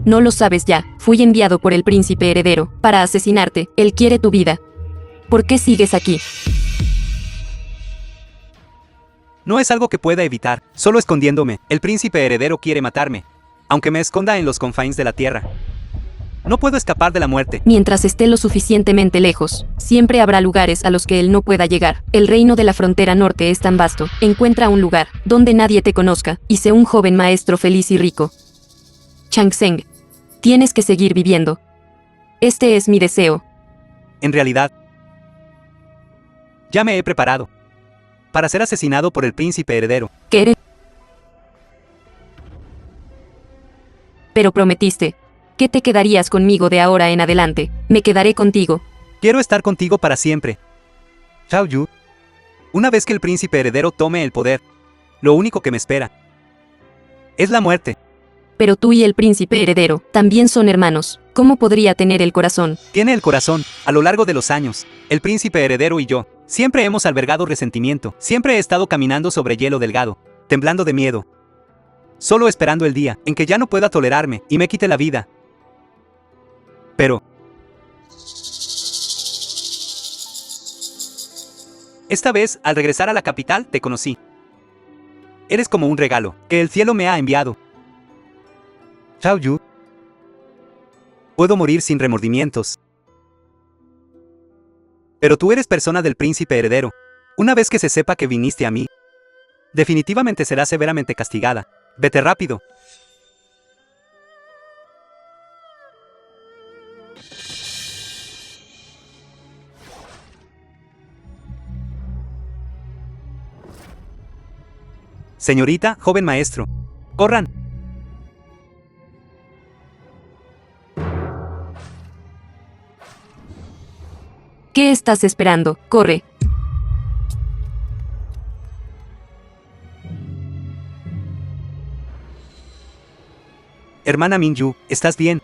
No lo sabes ya, fui enviado por el príncipe heredero, para asesinarte, él quiere tu vida. ¿Por qué sigues aquí? No es algo que pueda evitar, solo escondiéndome. El príncipe heredero quiere matarme, aunque me esconda en los confines de la tierra. No puedo escapar de la muerte. Mientras esté lo suficientemente lejos, siempre habrá lugares a los que él no pueda llegar. El reino de la frontera norte es tan vasto, encuentra un lugar, donde nadie te conozca, y sé un joven maestro feliz y rico. Chang Zheng. Tienes que seguir viviendo. Este es mi deseo. En realidad, ya me he preparado para ser asesinado por el príncipe heredero. ¿Qué eres? Pero prometiste que te quedarías conmigo de ahora en adelante. Me quedaré contigo. Quiero estar contigo para siempre. Xiao Yu. Una vez que el príncipe heredero tome el poder, lo único que me espera es la muerte. Pero tú y el príncipe heredero también son hermanos. ¿Cómo podría tener el corazón? Tiene el corazón. A lo largo de los años, el príncipe heredero y yo siempre hemos albergado resentimiento. Siempre he estado caminando sobre hielo delgado, temblando de miedo, solo esperando el día en que ya no pueda tolerarme y me quite la vida. Pero esta vez, al regresar a la capital, te conocí. Eres como un regalo que el cielo me ha enviado. Xiao Yu. Puedo morir sin remordimientos. Pero tú eres persona del príncipe heredero. Una vez que se sepa que viniste a mí, definitivamente serás severamente castigada. Vete rápido. Señorita, joven maestro. Corran. ¿Qué estás esperando? Corre. Hermana Minju, ¿estás bien?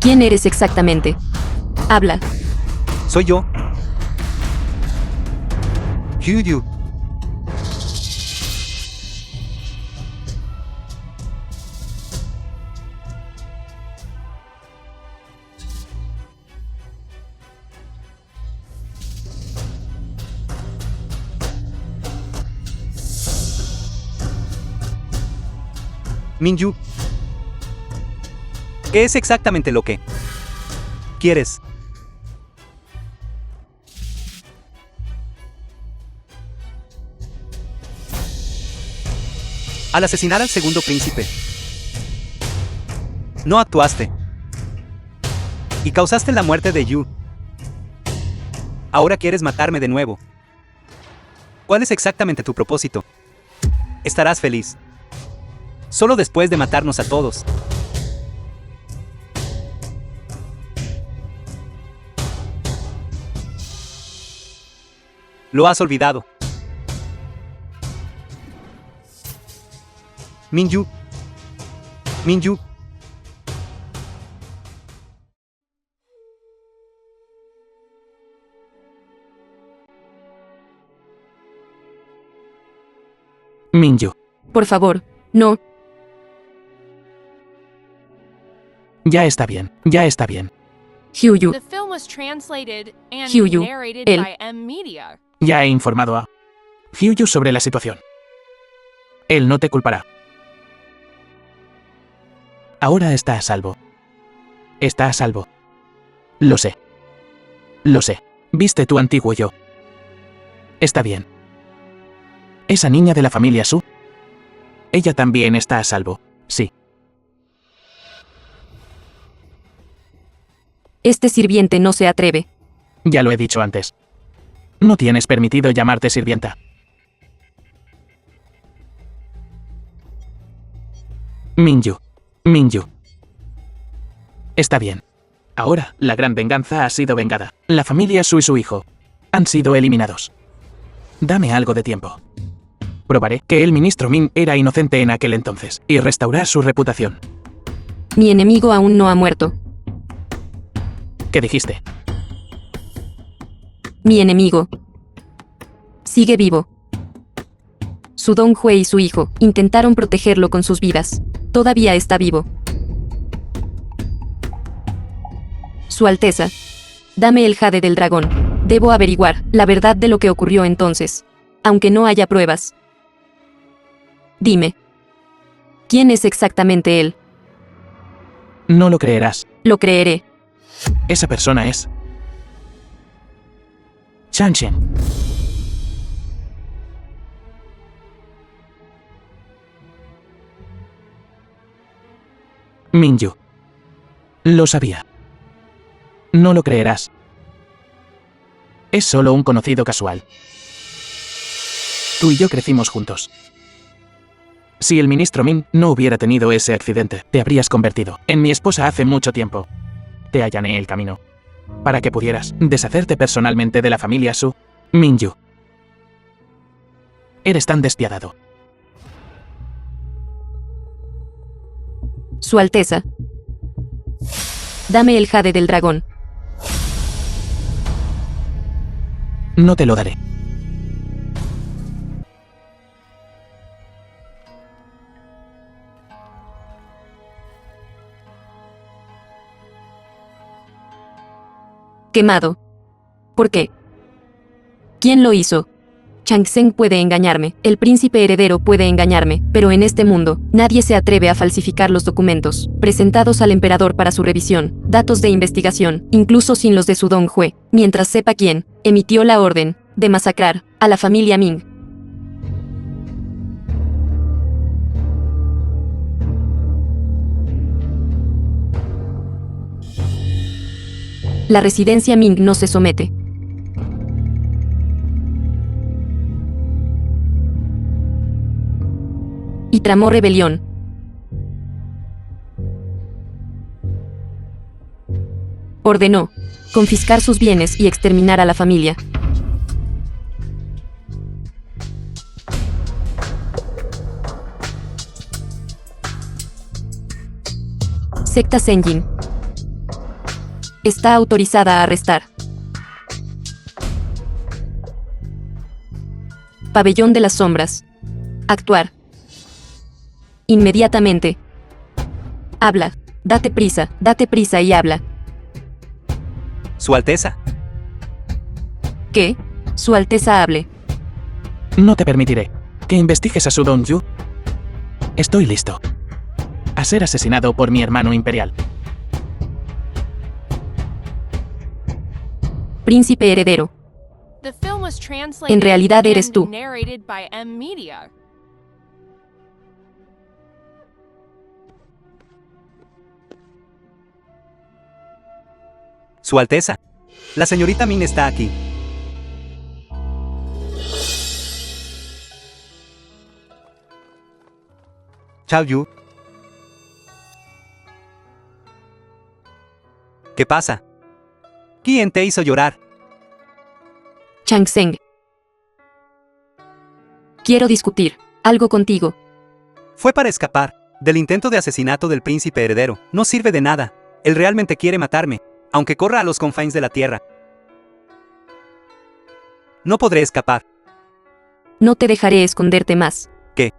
¿Quién eres exactamente? Habla. Soy yo. Yu. Minju. ¿Qué es exactamente lo que quieres? Al asesinar al segundo príncipe, no actuaste y causaste la muerte de Yu. Ahora quieres matarme de nuevo. ¿Cuál es exactamente tu propósito? Estarás feliz solo después de matarnos a todos. Lo has olvidado. Minju. Minju. Minju. Por favor, no. Ya está bien, ya está bien. Hyu. The film was translated and Hugh, narrated él. by M Media. Ya he informado a Hyu sobre la situación. Él no te culpará. Ahora está a salvo. Está a salvo. Lo sé. Lo sé. Viste tu antiguo yo. Está bien. Esa niña de la familia Su. Ella también está a salvo. Sí. Este sirviente no se atreve. Ya lo he dicho antes. No tienes permitido llamarte sirvienta. Minju. Minju. Está bien. Ahora, la gran venganza ha sido vengada. La familia Su y su hijo han sido eliminados. Dame algo de tiempo. Probaré que el ministro Min era inocente en aquel entonces y restaurar su reputación. Mi enemigo aún no ha muerto. ¿Qué dijiste? Mi enemigo sigue vivo. Su Donghue y su hijo intentaron protegerlo con sus vidas. Todavía está vivo. Su Alteza, dame el jade del dragón. Debo averiguar la verdad de lo que ocurrió entonces, aunque no haya pruebas. Dime, ¿quién es exactamente él? No lo creerás. Lo creeré. Esa persona es Chan Shen. Minju. Lo sabía. No lo creerás. Es solo un conocido casual. Tú y yo crecimos juntos. Si el ministro Min no hubiera tenido ese accidente, te habrías convertido en mi esposa hace mucho tiempo. Te allané el camino para que pudieras deshacerte personalmente de la familia Su. Minju. Eres tan despiadado. Su Alteza, dame el jade del dragón. No te lo daré. Quemado. ¿Por qué? ¿Quién lo hizo? Changsheng puede engañarme, el príncipe heredero puede engañarme, pero en este mundo, nadie se atreve a falsificar los documentos presentados al emperador para su revisión, datos de investigación, incluso sin los de su Donghue, mientras sepa quién emitió la orden de masacrar a la familia Ming. La residencia Ming no se somete. Y tramó rebelión. Ordenó confiscar sus bienes y exterminar a la familia. Secta Senjin está autorizada a arrestar. Pabellón de las sombras. Actuar. Inmediatamente. Habla. Date prisa y habla. Su Alteza. ¿Qué? Su Alteza hable. No te permitiré que investigues a Su Dongyu. Estoy listo a ser asesinado por mi hermano imperial. Príncipe heredero. The film was translated En realidad eres and tú. narrated by M Media. Su Alteza. La señorita Min está aquí. Chao Yu. ¿Qué pasa? ¿Quién te hizo llorar? Changsheng. Quiero discutir algo contigo. Fue para escapar del intento de asesinato del príncipe heredero. No sirve de nada. Él realmente quiere matarme, aunque corra a los confines de la tierra. No podré escapar. No te dejaré esconderte más. ¿Qué?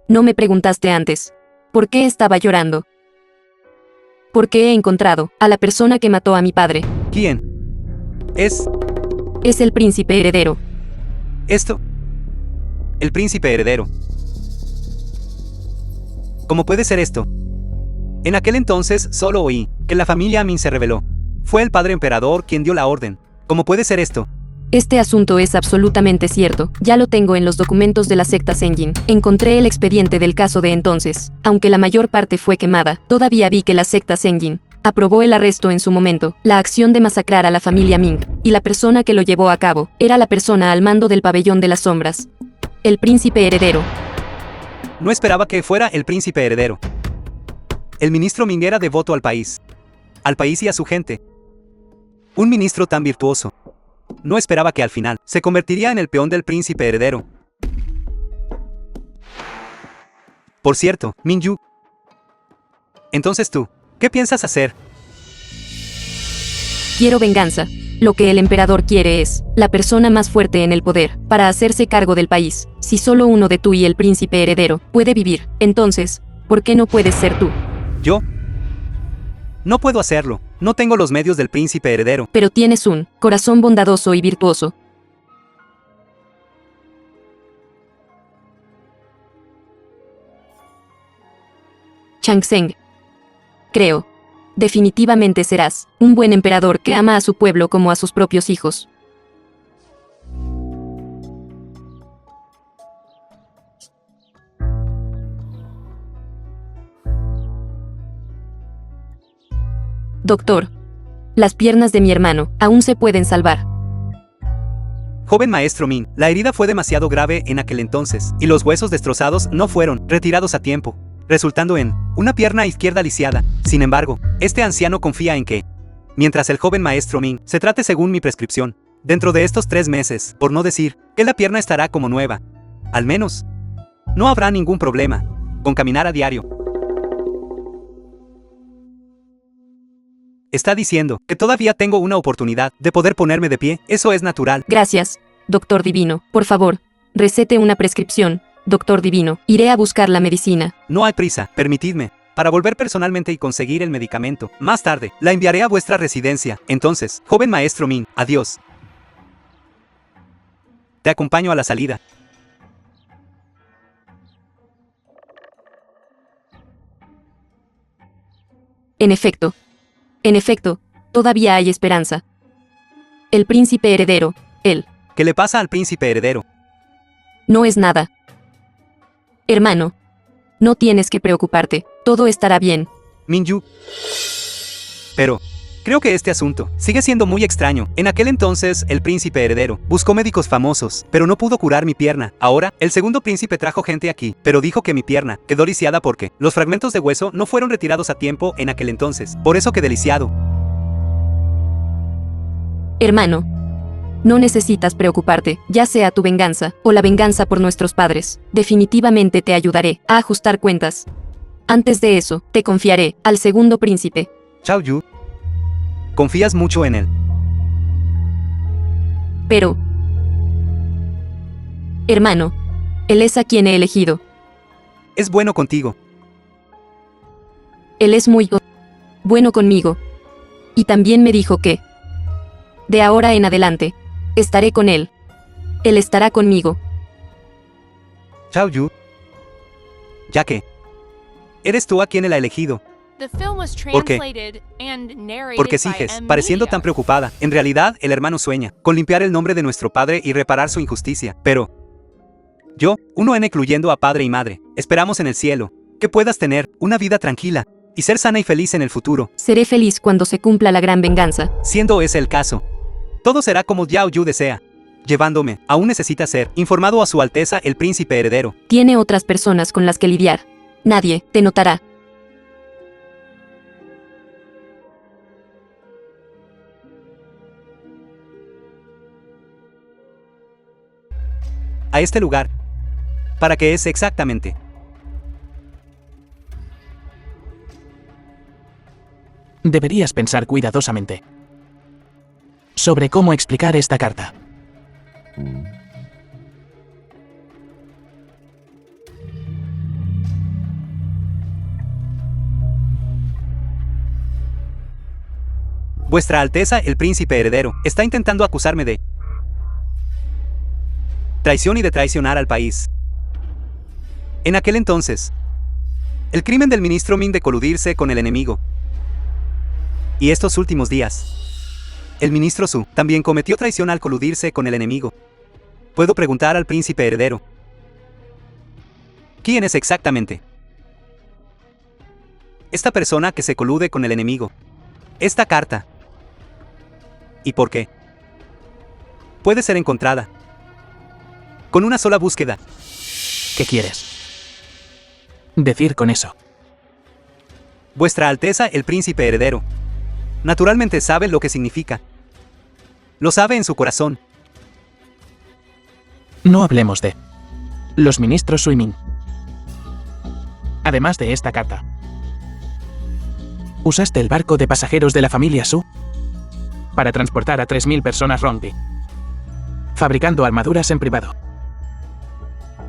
No me preguntaste antes. ¿Por qué estaba llorando? Porque he encontrado a la persona que mató a mi padre. ¿Quién? Es el príncipe heredero. esto. El príncipe heredero. ¿Cómo puede ser esto? En aquel entonces solo oí que la familia Min se rebeló. Fue el padre emperador quien dio la orden. ¿Cómo puede ser esto? Este asunto es absolutamente cierto. Ya lo tengo en los documentos de la secta Senjin. Encontré el expediente del caso de entonces. Aunque la mayor parte fue quemada, todavía vi que la secta Senjin aprobó el arresto en su momento, la acción de masacrar a la familia Ming, y la persona que lo llevó a cabo era la persona al mando del pabellón de las sombras. El príncipe heredero. No esperaba que fuera el príncipe heredero. El ministro Ming era devoto al país y a su gente. Un ministro tan virtuoso. No esperaba que al final se convertiría en el peón del príncipe heredero. Por cierto, Minju. Entonces tú, ¿qué piensas hacer? Quiero venganza. Lo que el emperador quiere es la persona más fuerte en el poder para hacerse cargo del país. Si solo uno de tú y el príncipe heredero puede vivir, entonces, ¿por qué no puedes ser tú? ¿Yo? No puedo hacerlo. No tengo los medios del príncipe heredero. Pero tienes un corazón bondadoso y virtuoso. Changsheng. Creo. Definitivamente serás un buen emperador que ama a su pueblo como a sus propios hijos. Doctor, las piernas de mi hermano aún se pueden salvar. Joven maestro Min, la herida fue demasiado grave en aquel entonces, y los huesos destrozados no fueron retirados a tiempo, resultando en una pierna izquierda lisiada. Sin embargo, este anciano confía en que, mientras el joven maestro Min se trate según mi prescripción, dentro de estos 3 meses, por no decir que la pierna estará como nueva. Al menos, no habrá ningún problema con caminar a diario. Está diciendo que todavía tengo una oportunidad de poder ponerme de pie. Eso es natural. Gracias, doctor divino. Por favor, recete una prescripción. Doctor divino, iré a buscar la medicina. No hay prisa, permitidme, para volver personalmente y conseguir el medicamento. Más tarde, la enviaré a vuestra residencia. Entonces, joven maestro Min, adiós. Te acompaño a la salida. En efecto, todavía hay esperanza. El príncipe heredero, él. ¿Qué le pasa al príncipe heredero? No es nada. Hermano, no tienes que preocuparte, todo estará bien. Minju. Pero, creo que este asunto sigue siendo muy extraño. En aquel entonces, el príncipe heredero buscó médicos famosos, pero no pudo curar mi pierna. Ahora, el segundo príncipe trajo gente aquí, pero dijo que mi pierna quedó lisiada porque los fragmentos de hueso no fueron retirados a tiempo en aquel entonces. Por eso quedé lisiado. Hermano, no necesitas preocuparte, ya sea tu venganza o la venganza por nuestros padres. Definitivamente te ayudaré a ajustar cuentas. Antes de eso, te confiaré al segundo príncipe. Chao Yu. Confías mucho en él. Pero, hermano, él es a quien he elegido. Es bueno contigo. Él es muy bueno conmigo. Y también me dijo que, de ahora en adelante, estaré con él. Él estará conmigo. Chao Yu. Ya que eres tú a quien él ha elegido. ¿Por qué? qué? Porque sigues pareciendo tan preocupada. En realidad, el hermano sueña con limpiar el nombre de nuestro padre y reparar su injusticia. Pero yo, uno N incluyendo a padre y madre, esperamos en el cielo que puedas tener una vida tranquila y ser sana y feliz en el futuro. Seré feliz cuando se cumpla la gran venganza. Siendo ese el caso, todo será como Yao Yu desea. Llevándome, aún necesita ser informado a su Alteza el príncipe heredero. Tiene otras personas con las que lidiar. Nadie te notará. A este lugar. ¿Para qué es exactamente? Deberías pensar cuidadosamente sobre cómo explicar esta carta. Vuestra Alteza, el príncipe heredero, está intentando acusarme de traición y de traicionar al país. En aquel entonces, el crimen del ministro Min de coludirse con el enemigo. Y estos últimos días, el ministro Su también cometió traición al coludirse con el enemigo. Puedo preguntar al príncipe heredero. ¿Quién es exactamente esta persona que se colude con el enemigo? Esta carta. ¿Y por qué? Puede ser encontrada. Con una sola búsqueda. ¿Qué quieres decir con eso? Vuestra Alteza, el príncipe heredero. Naturalmente sabe lo que significa. Lo sabe en su corazón. No hablemos de los ministros Suimin. Además de esta carta, usaste el barco de pasajeros de la familia Su para transportar a 3000 personas Rongdi, fabricando armaduras en privado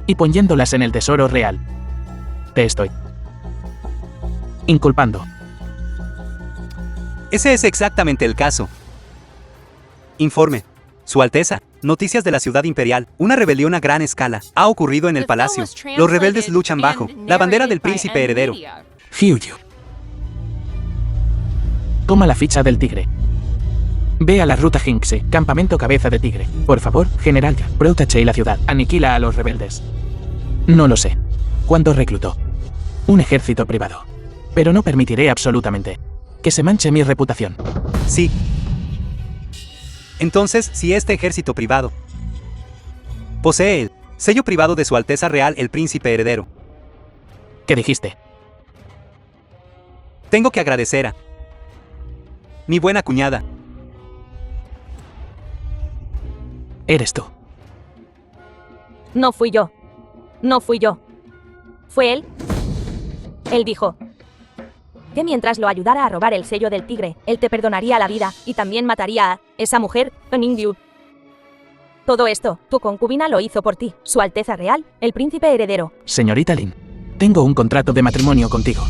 y poniéndolas en el tesoro real. Te estoy inculpando. Ese es exactamente el caso. Informe. Su Alteza. Noticias de la ciudad imperial. Una rebelión a gran escala ha ocurrido en el palacio. Los rebeldes luchan bajo la bandera del príncipe heredero. Hyuyu. Toma la ficha del tigre. Ve a la ruta Jinxe, campamento Cabeza de Tigre. Por favor, general, protege la ciudad. Aniquila a los rebeldes. No lo sé. ¿Cuándo reclutó un ejército privado? Pero no permitiré absolutamente que se manche mi reputación. Sí. Entonces, si este ejército privado posee el sello privado de Su Alteza Real, el príncipe heredero, ¿Qué dijiste? tengo que agradecer a mi buena cuñada. Eres tú. No fui yo. No fui yo. ¿Fue él? Él dijo que mientras lo ayudara a robar el sello del tigre, él te perdonaría la vida y también mataría a esa mujer, Ningyu. Todo esto, tu concubina lo hizo por ti, Su Alteza Real, el príncipe heredero. Señorita Lin, tengo un contrato de matrimonio contigo.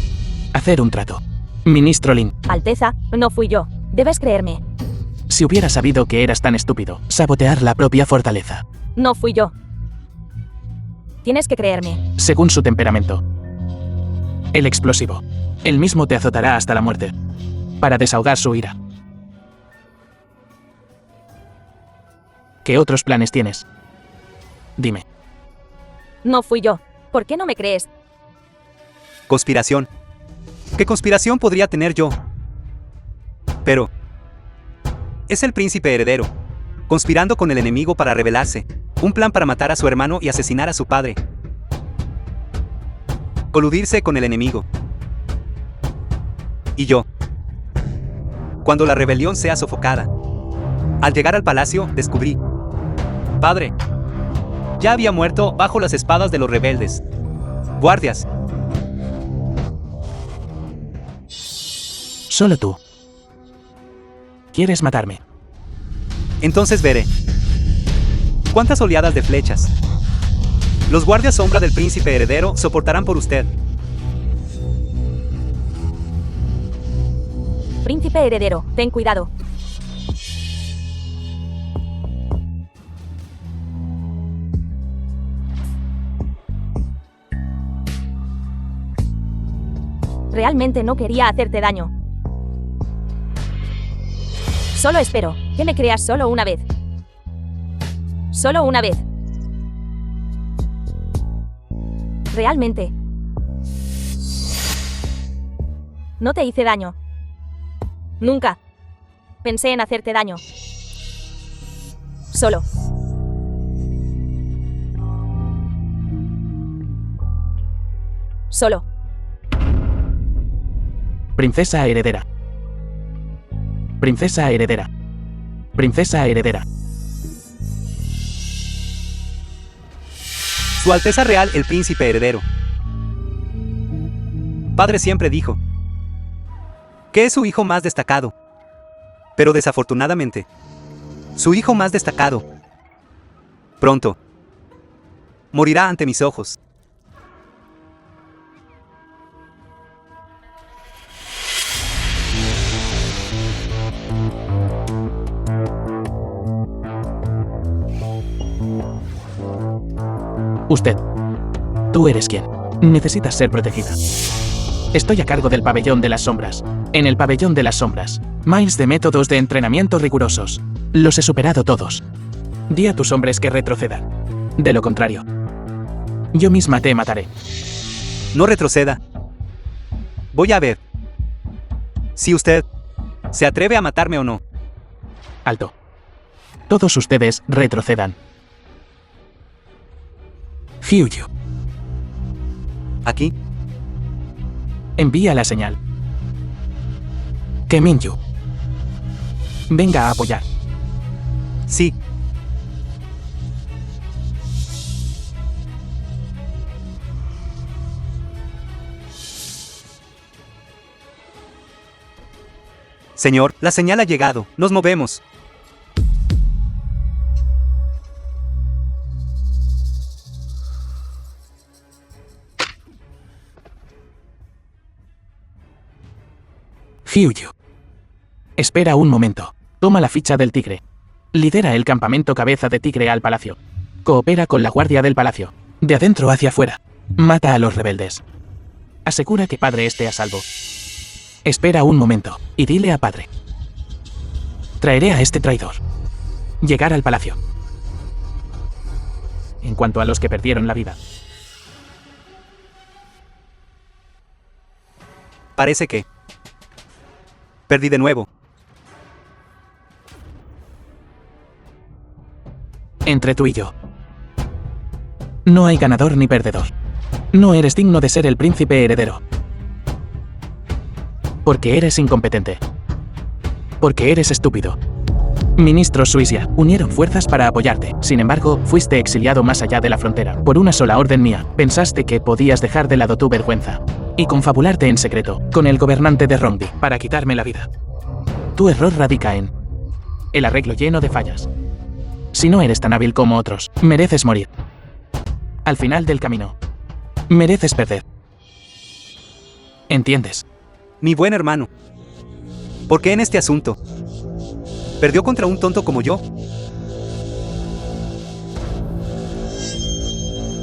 Hacer un trato. Ministro Lin, Alteza, no fui yo. Debes creerme. si hubiera sabido que eras tan estúpido, sabotear la propia fortaleza. No fui yo. Tienes que creerme. Según su temperamento. El explosivo. Él mismo te azotará hasta la muerte. Para desahogar su ira. ¿Qué otros planes tienes? Dime. No fui yo. ¿Por qué no me crees? Conspiración. ¿Qué conspiración podría tener yo? Pero es el príncipe heredero, conspirando con el enemigo para rebelarse. Un plan para matar a su hermano y asesinar a su padre. Coludirse con el enemigo. Y yo. Cuando la rebelión sea sofocada. Al llegar al palacio, descubrí. Padre. Ya había muerto bajo las espadas de los rebeldes. Guardias. Solo tú. ¿Quieres matarme? Entonces veré. ¿Cuántas oleadas de flechas? Los guardias sombra del príncipe heredero soportarán por usted. Príncipe heredero, ten cuidado. Realmente no quería hacerte daño. Solo espero que me creas solo una vez. Solo una vez. Realmente. No te hice daño. Nunca. Pensé en hacerte daño. Solo. Solo. Princesa heredera. Princesa heredera. Princesa heredera. Su Alteza Real, el príncipe heredero. Padre siempre dijo que es su hijo más destacado. Pero desafortunadamente, su hijo más destacado pronto morirá ante mis ojos. Usted. Tú eres quien. Necesitas ser protegida. Estoy a cargo del pabellón de las sombras. En el pabellón de las sombras. Miles de métodos de entrenamiento rigurosos. Los he superado todos. Di a tus hombres que retrocedan. De lo contrario, yo misma te mataré. No retroceda. Voy a ver si usted ¿Se atreve a matarme o no? Alto. Todos ustedes retrocedan. Hyuyu, ¿Aquí? envía la señal. Que Minju venga a apoyar. Sí. Señor, la señal ha llegado. Nos movemos. Hyuyu. Espera un momento. Toma la ficha del tigre. Lidera el campamento Cabeza de Tigre al palacio. Coopera con la guardia del palacio. De adentro hacia afuera. Mata a los rebeldes. Asegura que padre esté a salvo. Espera un momento, y dile a padre. Traeré a este traidor. Llegar al palacio. En cuanto a los que perdieron la vida. Parece que... perdí de nuevo. Entre tú y yo. No hay ganador ni perdedor. No eres digno de ser el príncipe heredero. Porque eres incompetente. Porque eres estúpido. Ministros Suisia unieron fuerzas para apoyarte. Sin embargo, fuiste exiliado más allá de la frontera. Por una sola orden mía, pensaste que podías dejar de lado tu vergüenza y confabularte en secreto con el gobernante de Rongdi para quitarme la vida. Tu error radica en el arreglo lleno de fallas. Si no eres tan hábil como otros, mereces morir. Al final del camino, mereces perder. ¿Entiendes? Mi buen hermano. ¿Por qué en este asunto? ¿Perdió contra un tonto como yo?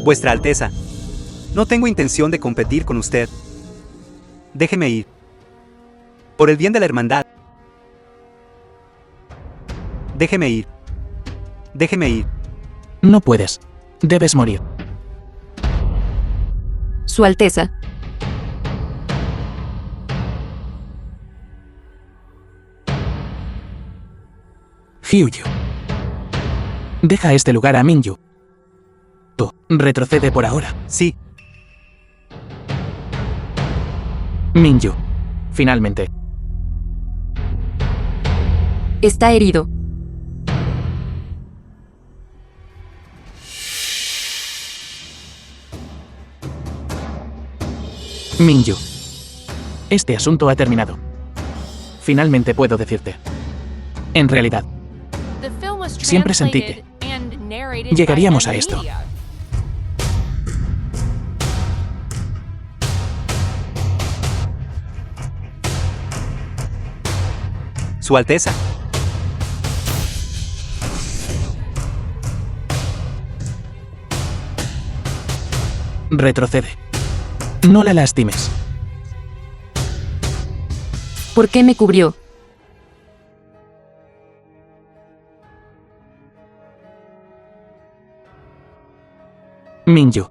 Vuestra Alteza, no tengo intención de competir con usted. Déjeme ir. Por el bien de la hermandad. Déjeme ir. Déjeme ir. No puedes. Debes morir. Su Alteza. Hyuyu. Deja este lugar a Minju. Tú, retrocede por ahora. Sí, Minju. Finalmente. Está herido. Minju. Este asunto ha terminado. Finalmente puedo decirte. En realidad, The film was Siempre sentí que translated and narrated llegaríamos by a esto. Media. Su Alteza. retrocede. No la lastimes. ¿Por qué me cubrió? Minju.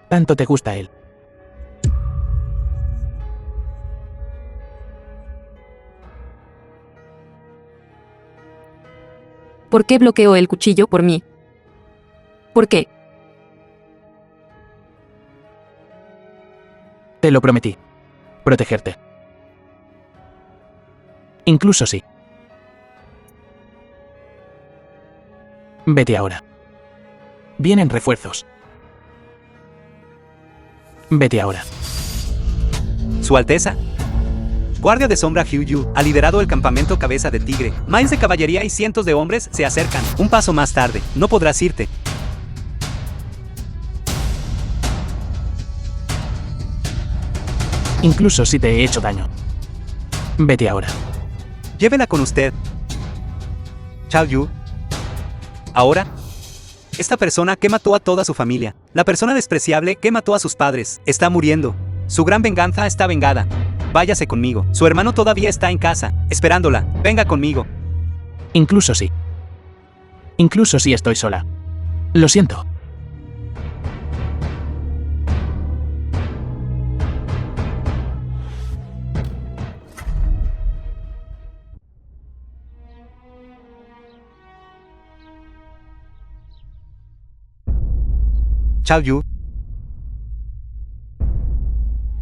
Tanto te gusta él. ¿Por qué bloqueó el cuchillo por mí? ¿Por qué? Te lo prometí. Protegerte. Incluso si. Vete ahora. Vienen refuerzos. Vete ahora. Su Alteza. Guardia de Sombra Hyuyu ha liderado el campamento Cabeza de Tigre. Miles de caballería y cientos de hombres se acercan. Un paso más tarde, no podrás irte. Incluso si te he hecho daño. Vete ahora. Llévela con usted. Chao Yu. Ahora, esta persona que mató a toda su familia, la persona despreciable que mató a sus padres, está muriendo. Su gran venganza está vengada. Váyase conmigo. Su hermano todavía está en casa, esperándola. Venga conmigo. Incluso si. Incluso si estoy sola. Lo siento. Chao Yu.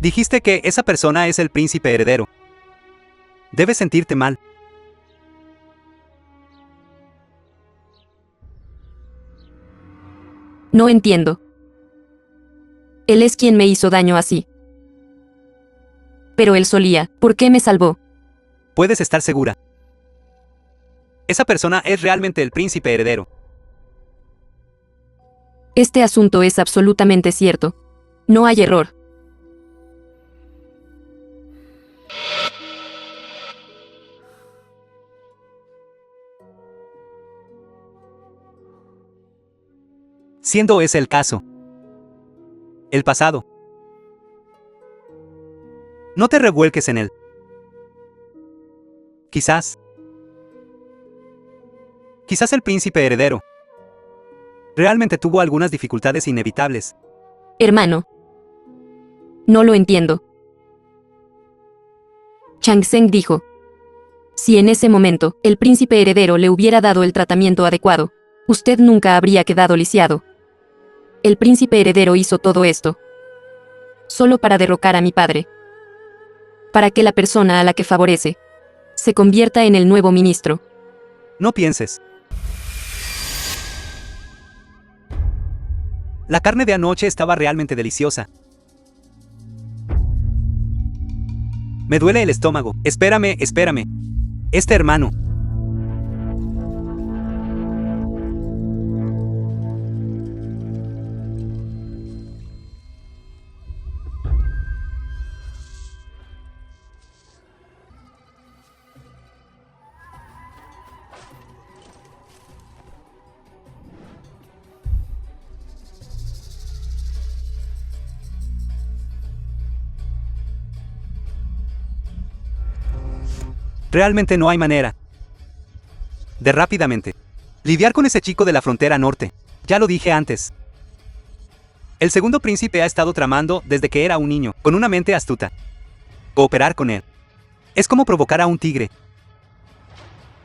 Dijiste que esa persona es el príncipe heredero. Debes sentirte mal. No entiendo. Él es quien me hizo daño así. Pero él solía. ¿Por qué me salvó? Puedes estar segura. Esa persona es realmente el príncipe heredero. Este asunto es absolutamente cierto. No hay error. Siendo ese el caso. El pasado. No te revuelques en él. Quizás el príncipe heredero realmente tuvo algunas dificultades inevitables. Hermano. No lo entiendo. Chang Zheng dijo. Si en ese momento el príncipe heredero le hubiera dado el tratamiento adecuado, usted nunca habría quedado lisiado. El príncipe heredero hizo todo esto solo para derrocar a mi padre. Para que la persona a la que favorece se convierta en el nuevo ministro. No pienses. La carne de anoche estaba realmente deliciosa. Me duele el estómago. Espérame. Este hermano. Realmente no hay manera de rápidamente lidiar con ese chico de la frontera norte. Ya lo dije antes. El segundo príncipe ha estado tramando desde que era un niño, con una mente astuta. Cooperar con él es como provocar a un tigre.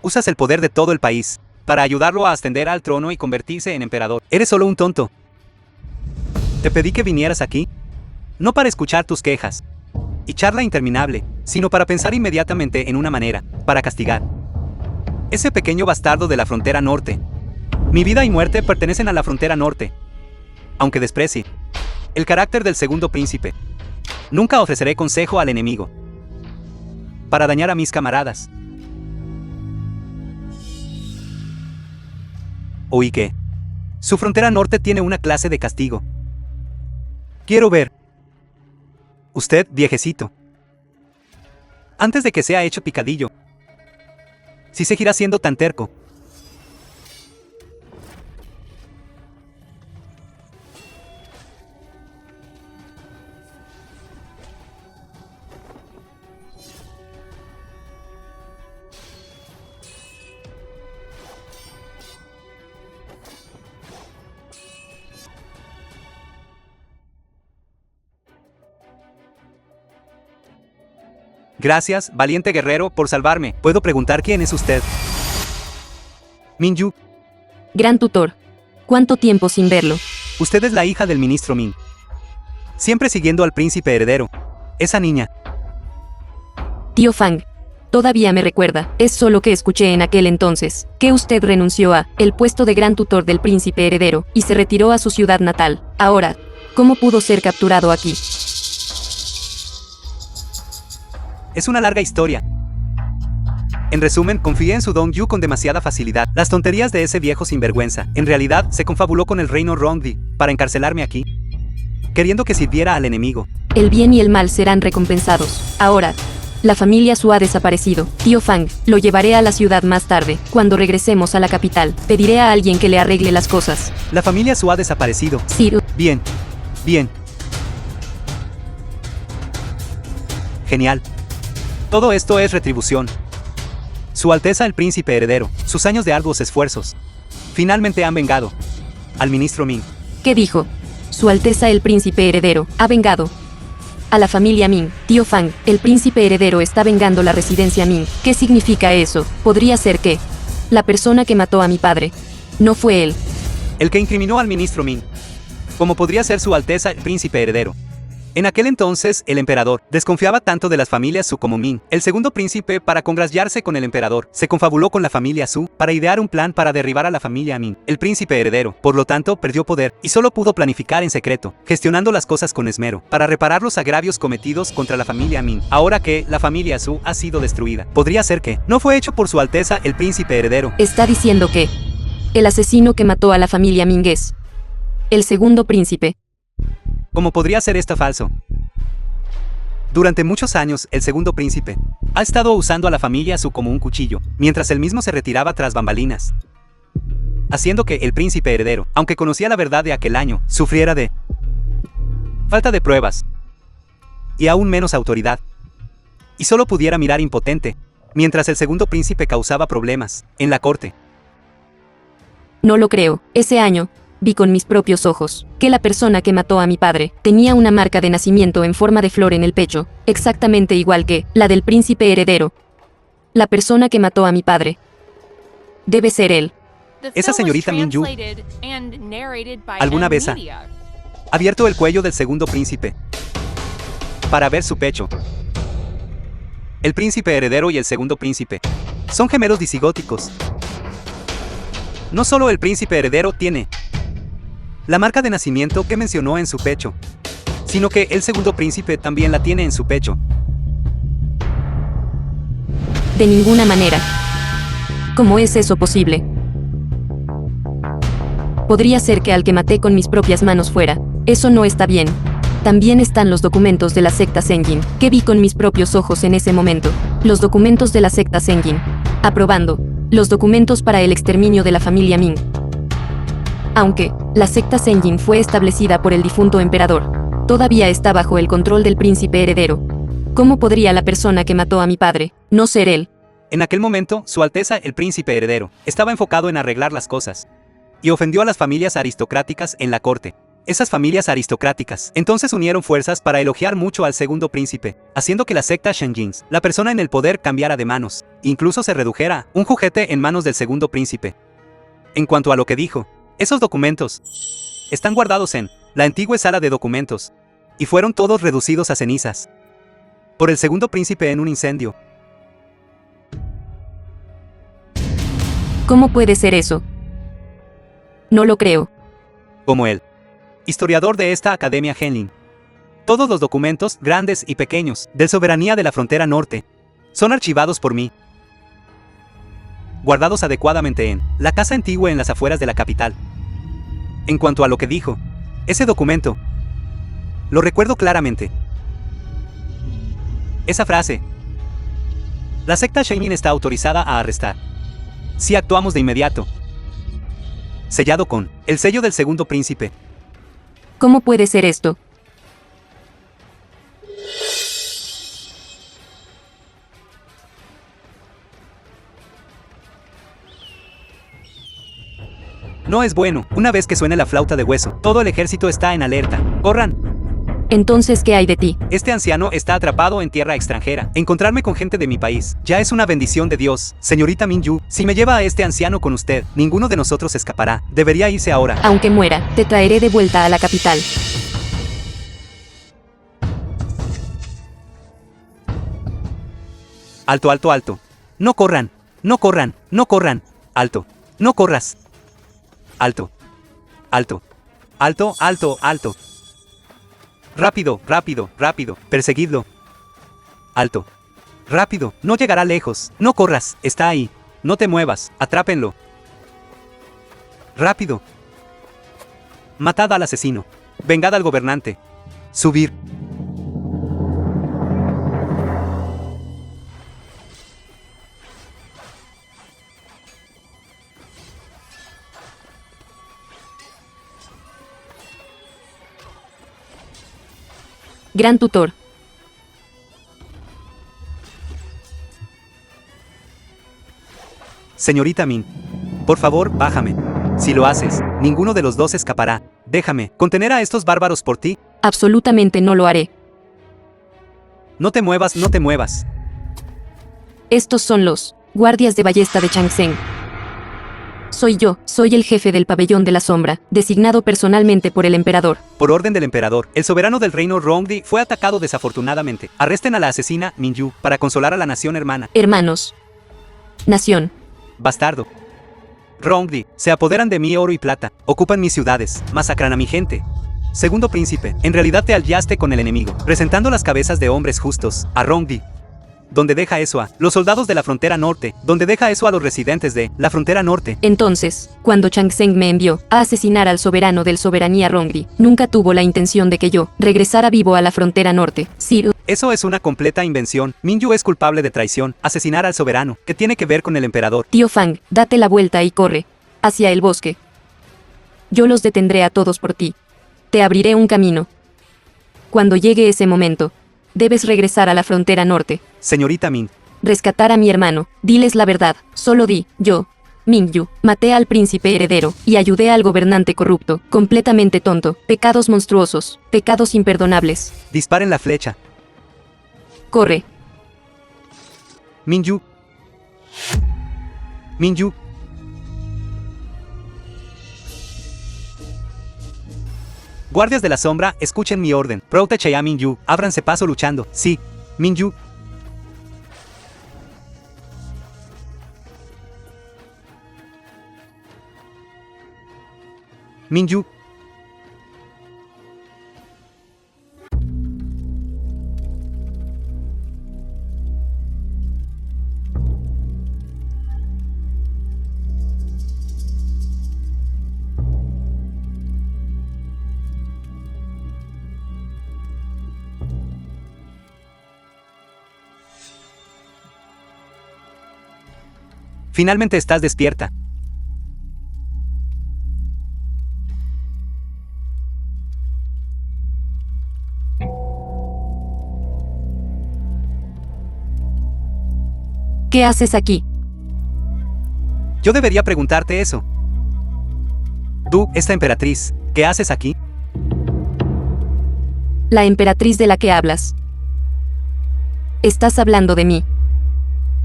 Usas el poder de todo el país para ayudarlo a ascender al trono y convertirse en emperador. Eres solo un tonto. Te pedí que vinieras aquí, no para escuchar tus quejas y charla interminable, sino para pensar inmediatamente en una manera, para castigar ese pequeño bastardo de la frontera norte. Mi vida y muerte pertenecen a la frontera norte. Aunque desprecie el carácter del segundo príncipe, nunca ofreceré consejo al enemigo para dañar a mis camaradas. Oí que su frontera norte tiene una clase de castigo. Quiero ver. Usted, viejecito. Antes de que sea hecho picadillo. Si seguirá siendo tan terco. Gracias, valiente guerrero, por salvarme. ¿Puedo preguntar quién es usted? Min Yu. Gran tutor. ¿Cuánto tiempo sin verlo? Usted es la hija del ministro Min. Siempre siguiendo al príncipe heredero. Esa niña. Tío Fang. Todavía me recuerda, es solo que escuché en aquel entonces, que usted renunció a el puesto de gran tutor del príncipe heredero, y se retiró a su ciudad natal. Ahora, ¿cómo pudo ser capturado aquí? Es una larga historia. En resumen, confié en su Dong Yu con demasiada facilidad. Las tonterías de ese viejo sinvergüenza. En realidad, se confabuló con el reino Rongdi para encarcelarme aquí, queriendo que sirviera al enemigo. El bien y el mal serán recompensados. Ahora, la familia Su ha desaparecido. Tío Fang, lo llevaré a la ciudad más tarde. Cuando regresemos a la capital, pediré a alguien que le arregle las cosas. La familia Su ha desaparecido. Sí. Bien. Genial. Todo esto es retribución. Su Alteza el Príncipe Heredero, sus años de arduos esfuerzos, finalmente han vengado al ministro Ming. ¿Qué dijo? Su Alteza el Príncipe Heredero ha vengado a la familia Ming. Tío Fang, el Príncipe Heredero está vengando la residencia Ming. ¿Qué significa eso? Podría ser que la persona que mató a mi padre no fue él. El que incriminó al ministro Ming como podría ser Su Alteza el Príncipe Heredero. En aquel entonces, el emperador desconfiaba tanto de las familias Su como Ming. El segundo príncipe, para congraciarse con el emperador, se confabuló con la familia Su para idear un plan para derribar a la familia Ming. El príncipe heredero, por lo tanto, perdió poder y solo pudo planificar en secreto, gestionando las cosas con esmero, para reparar los agravios cometidos contra la familia Ming. Ahora que la familia Su ha sido destruida, podría ser que no fue hecho por Su Alteza el Príncipe Heredero. Está diciendo que el asesino que mató a la familia Ming es el segundo príncipe. ¿Cómo podría ser esto falso? Durante muchos años, el segundo príncipe ha estado usando a la familia Su como un cuchillo, mientras él mismo se retiraba tras bambalinas, haciendo que el príncipe heredero, aunque conocía la verdad de aquel año, sufriera de falta de pruebas y aún menos autoridad, y solo pudiera mirar impotente, mientras el segundo príncipe causaba problemas en la corte. No lo creo. Ese año vi con mis propios ojos que la persona que mató a mi padre tenía una marca de nacimiento en forma de flor en el pecho, exactamente igual que la del príncipe heredero. La persona que mató a mi padre debe ser él. Esa señorita Min Yu alguna vez ha abierto el cuello del segundo príncipe para ver su pecho. El príncipe heredero y el segundo príncipe son gemelos visigóticos. No solo el príncipe heredero tiene la marca de nacimiento que mencionó en su pecho, sino que el segundo príncipe también la tiene en su pecho. De ninguna manera. ¿Cómo es eso posible? Podría ser que al que maté con mis propias manos fuera. Eso no está bien. También están los documentos de la secta Senjin, que vi con mis propios ojos en ese momento. Los documentos de la secta Senjin. Aprobando los documentos para el exterminio de la familia Ming. Aunque la secta Senjin fue establecida por el difunto emperador, todavía está bajo el control del príncipe heredero. ¿Cómo podría la persona que mató a mi padre no ser él? En aquel momento, Su Alteza el Príncipe Heredero estaba enfocado en arreglar las cosas y ofendió a las familias aristocráticas en la corte. Esas familias aristocráticas entonces unieron fuerzas para elogiar mucho al segundo príncipe, haciendo que la secta Senjin, la persona en el poder, cambiara de manos, incluso se redujera un juguete en manos del segundo príncipe. En cuanto a lo que dijo, esos documentos están guardados en la antigua sala de documentos y fueron todos reducidos a cenizas por el segundo príncipe en un incendio. ¿Cómo puede ser eso? No lo creo. Como él, historiador de esta Academia Henlin, todos los documentos, grandes y pequeños, de soberanía de la frontera norte, son archivados por mí, guardados adecuadamente en la casa antigua en las afueras de la capital. En cuanto a lo que dijo, ese documento, lo recuerdo claramente. Esa frase: la secta Senjin está autorizada a arrestar si actuamos de inmediato. Sellado con el sello del segundo príncipe. ¿Cómo puede ser esto? No es bueno. Una vez que suene la flauta de hueso, todo el ejército está en alerta. ¡Corran! Entonces, ¿qué hay de ti? Este anciano está atrapado en tierra extranjera. Encontrarme con gente de mi país ya es una bendición de Dios. Señorita Min Yu, si me lleva a este anciano con usted, ninguno de nosotros escapará. Debería irse ahora. Aunque muera, te traeré de vuelta a la capital. Alto, alto, alto. No corran. No corran. No corran. Alto. No corras. Alto. Alto. Alto, alto, alto. Rápido, rápido, rápido. Perseguidlo. Alto. Rápido. No llegará lejos. No corras. Está ahí. No te muevas. Atrápenlo. Rápido. Matad al asesino. Vengad al gobernante. Subir. Gran tutor. Señorita Min, por favor, bájame. Si lo haces, ninguno de los dos escapará. Déjame contener a estos bárbaros por ti. Absolutamente no lo haré. No te muevas, no te muevas. Estos son los guardias de ballesta de Changsheng. soy el jefe del pabellón de la sombra, designado personalmente por el emperador. Por orden del emperador, el soberano del reino Rongdi fue atacado desafortunadamente. Arresten a la asesina Minju para consolar a la nación hermana. Hermanos. Nación. Bastardo. Rongdi, se apoderan de mi oro y plata, ocupan mis ciudades, masacran a mi gente. Segundo príncipe, en realidad te aliaste con el enemigo, presentando las cabezas de hombres justos, a Rongdi. Donde deja eso a los soldados de la frontera norte, donde deja eso a los residentes de la frontera norte. Entonces, cuando Changsheng me envió a asesinar al soberano del soberanía Rongdi, nunca tuvo la intención de que yo regresara vivo a la frontera norte. Sí, Eso es una completa invención. Minju es culpable de traición, asesinar al soberano, que tiene que ver con el emperador. tío Fang, date la vuelta y corre hacia el bosque. Yo los detendré a todos por ti. Te abriré un camino. Cuando llegue ese momento, debes regresar a la frontera norte. Señorita Min, Rescatar a mi hermano. Diles la verdad. Solo di, yo, Mingyu, maté al príncipe heredero y ayudé al gobernante corrupto, completamente tonto. Pecados monstruosos, pecados imperdonables. disparen la flecha. Corre. Minju. Minju. Guardias de la sombra, escuchen mi orden. Protege a Minju, ábranse paso luchando. Sí, Minju. Minju. Finalmente estás despierta. ¿Qué haces aquí? Yo debería preguntarte eso. Tú, esta emperatriz, ¿qué haces aquí? La emperatriz de la que hablas. Estás hablando de mí.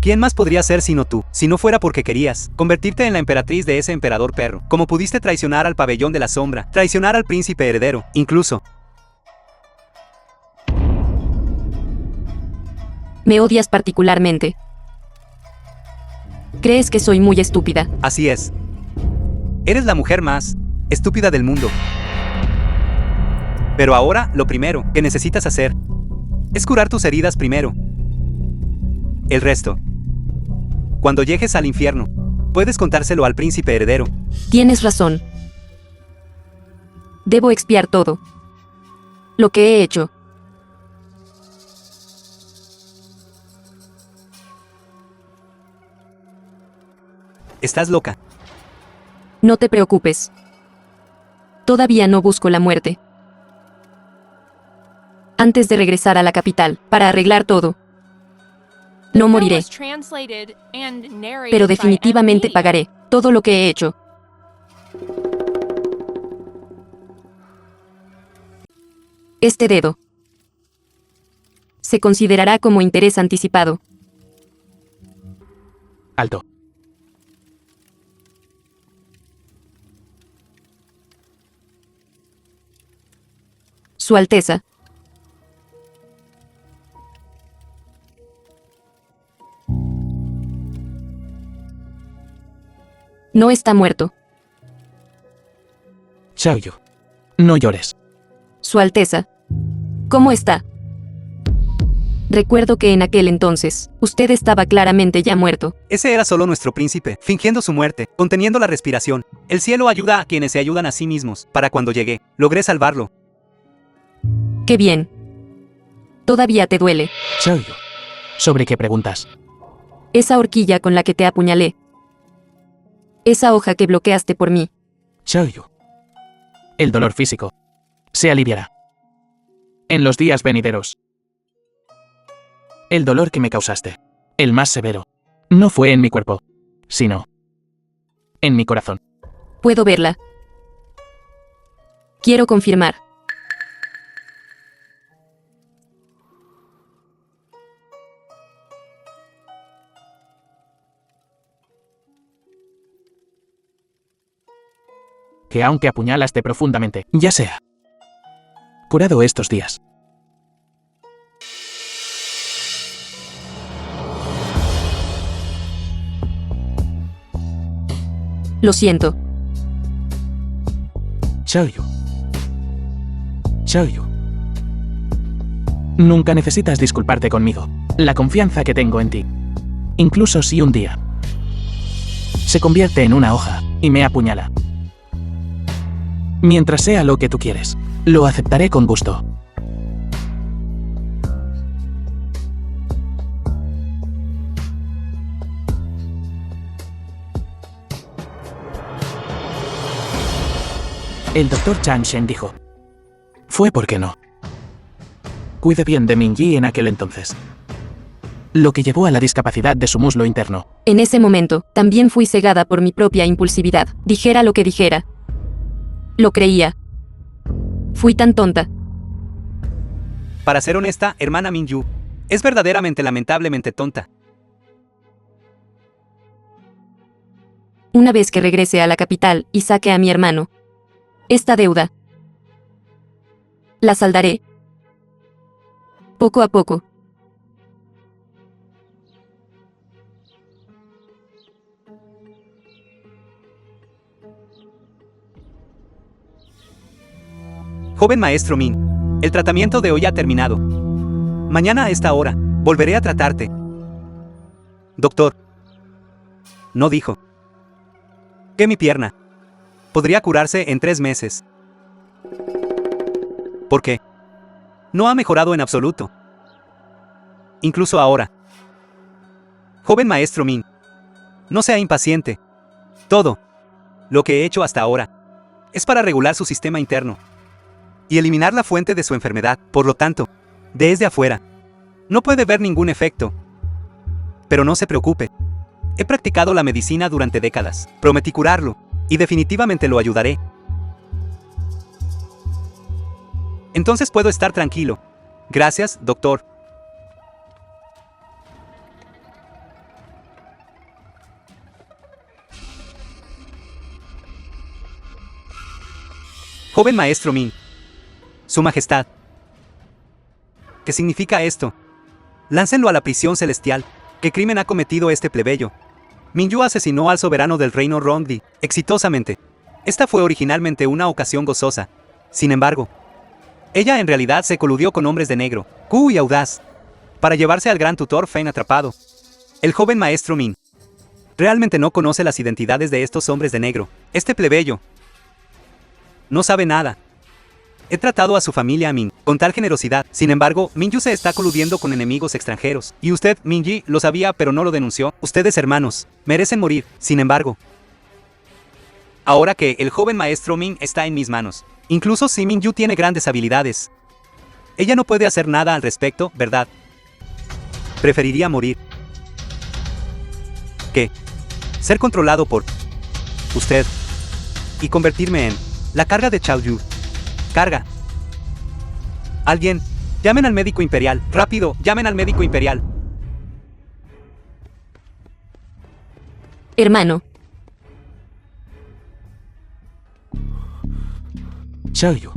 ¿Quién más podría ser sino tú, si no fuera porque querías convertirte en la emperatriz de ese emperador perro? Como pudiste traicionar al pabellón de la sombra, traicionar al príncipe heredero, incluso. Me odias particularmente. ¿Crees que soy muy estúpida? Así es. Eres la mujer más estúpida del mundo. Pero ahora, lo primero que necesitas hacer es curar tus heridas primero. El resto, cuando llegues al infierno, puedes contárselo al príncipe heredero. Tienes razón. Debo expiar todo lo que he hecho. Estás loca. No te preocupes. Todavía no busco la muerte. Antes de regresar a la capital, para arreglar todo, no moriré, pero definitivamente pagaré todo lo que he hecho. Este dedo se considerará como interés anticipado. Alto. Su Alteza. No está muerto. Xiaoyu. No llores. Su Alteza. ¿Cómo está? Recuerdo que en aquel entonces, usted estaba claramente ya muerto. Ese era solo nuestro príncipe, fingiendo su muerte, conteniendo la respiración. El cielo ayuda a quienes se ayudan a sí mismos. Para cuando llegué, logré salvarlo. ¡Qué bien! Todavía te duele. Xiaoyu. ¿Sobre qué preguntas? Esa horquilla con la que te apuñalé. Esa hoja que bloqueaste por mí. Xiaoyu. El dolor físico se aliviará en los días venideros. El dolor que me causaste, el más severo, no fue en mi cuerpo, sino en mi corazón. Puedo verla. Quiero confirmar. que aunque apuñalaste profundamente, ya sea curado estos días. Lo siento. Xiaoyu. Xiaoyu. Nunca necesitas disculparte conmigo. La confianza que tengo en ti. Incluso si un día se convierte en una hoja y me apuñala. Mientras sea lo que tú quieres, lo aceptaré con gusto. El Dr. Chang Shen dijo: fue porque no cuide bien de Minji en aquel entonces, lo que llevó a la discapacidad de su muslo interno. En ese momento, también fui cegada por mi propia impulsividad. Dijera lo que dijera. Lo creía. Fui tan tonta. Para ser honesta, hermana Minju, es verdaderamente lamentablemente tonta. Una vez que regrese a la capital y saque a mi hermano, esta deuda la saldaré. Poco a poco. Joven maestro Min, el tratamiento de hoy ha terminado. Mañana a esta hora, volveré a tratarte. Doctor. No dijo que mi pierna podría curarse en 3 meses. ¿Por qué? No ha mejorado en absoluto. Incluso ahora. Joven maestro Min, no sea impaciente. Todo lo que he hecho hasta ahora es para regular su sistema interno y eliminar la fuente de su enfermedad. Por lo tanto, desde afuera, no puede ver ningún efecto. Pero no se preocupe. He practicado la medicina durante décadas. Prometí curarlo, y definitivamente lo ayudaré. Entonces puedo estar tranquilo. Gracias, doctor. Joven maestro Min. Su Majestad. ¿Qué significa esto? Láncenlo a la prisión celestial. ¿Qué crimen ha cometido este plebeyo? Minju asesinó al soberano del reino Rongdi, exitosamente. Esta fue originalmente una ocasión gozosa. Sin embargo, ella en realidad se coludió con hombres de negro, Q y audaz, para llevarse al gran tutor Fen atrapado. El joven maestro Min realmente no conoce las identidades de estos hombres de negro. Este plebeyo no sabe nada. He tratado a su familia Min con tal generosidad. Sin embargo, Minju se está coludiendo con enemigos extranjeros. Y usted, Minji, lo sabía pero no lo denunció. Ustedes, hermanos, merecen morir. Sin embargo, ahora que el joven maestro Min está en mis manos, incluso si Minju tiene grandes habilidades, ella no puede hacer nada al respecto, ¿verdad? Preferiría morir que ser controlado por usted y convertirme en la carga de Xiaoyu. Carga. Alguien, llamen al médico imperial. Rápido, llamen al médico imperial. Hermano. Xiaoyu.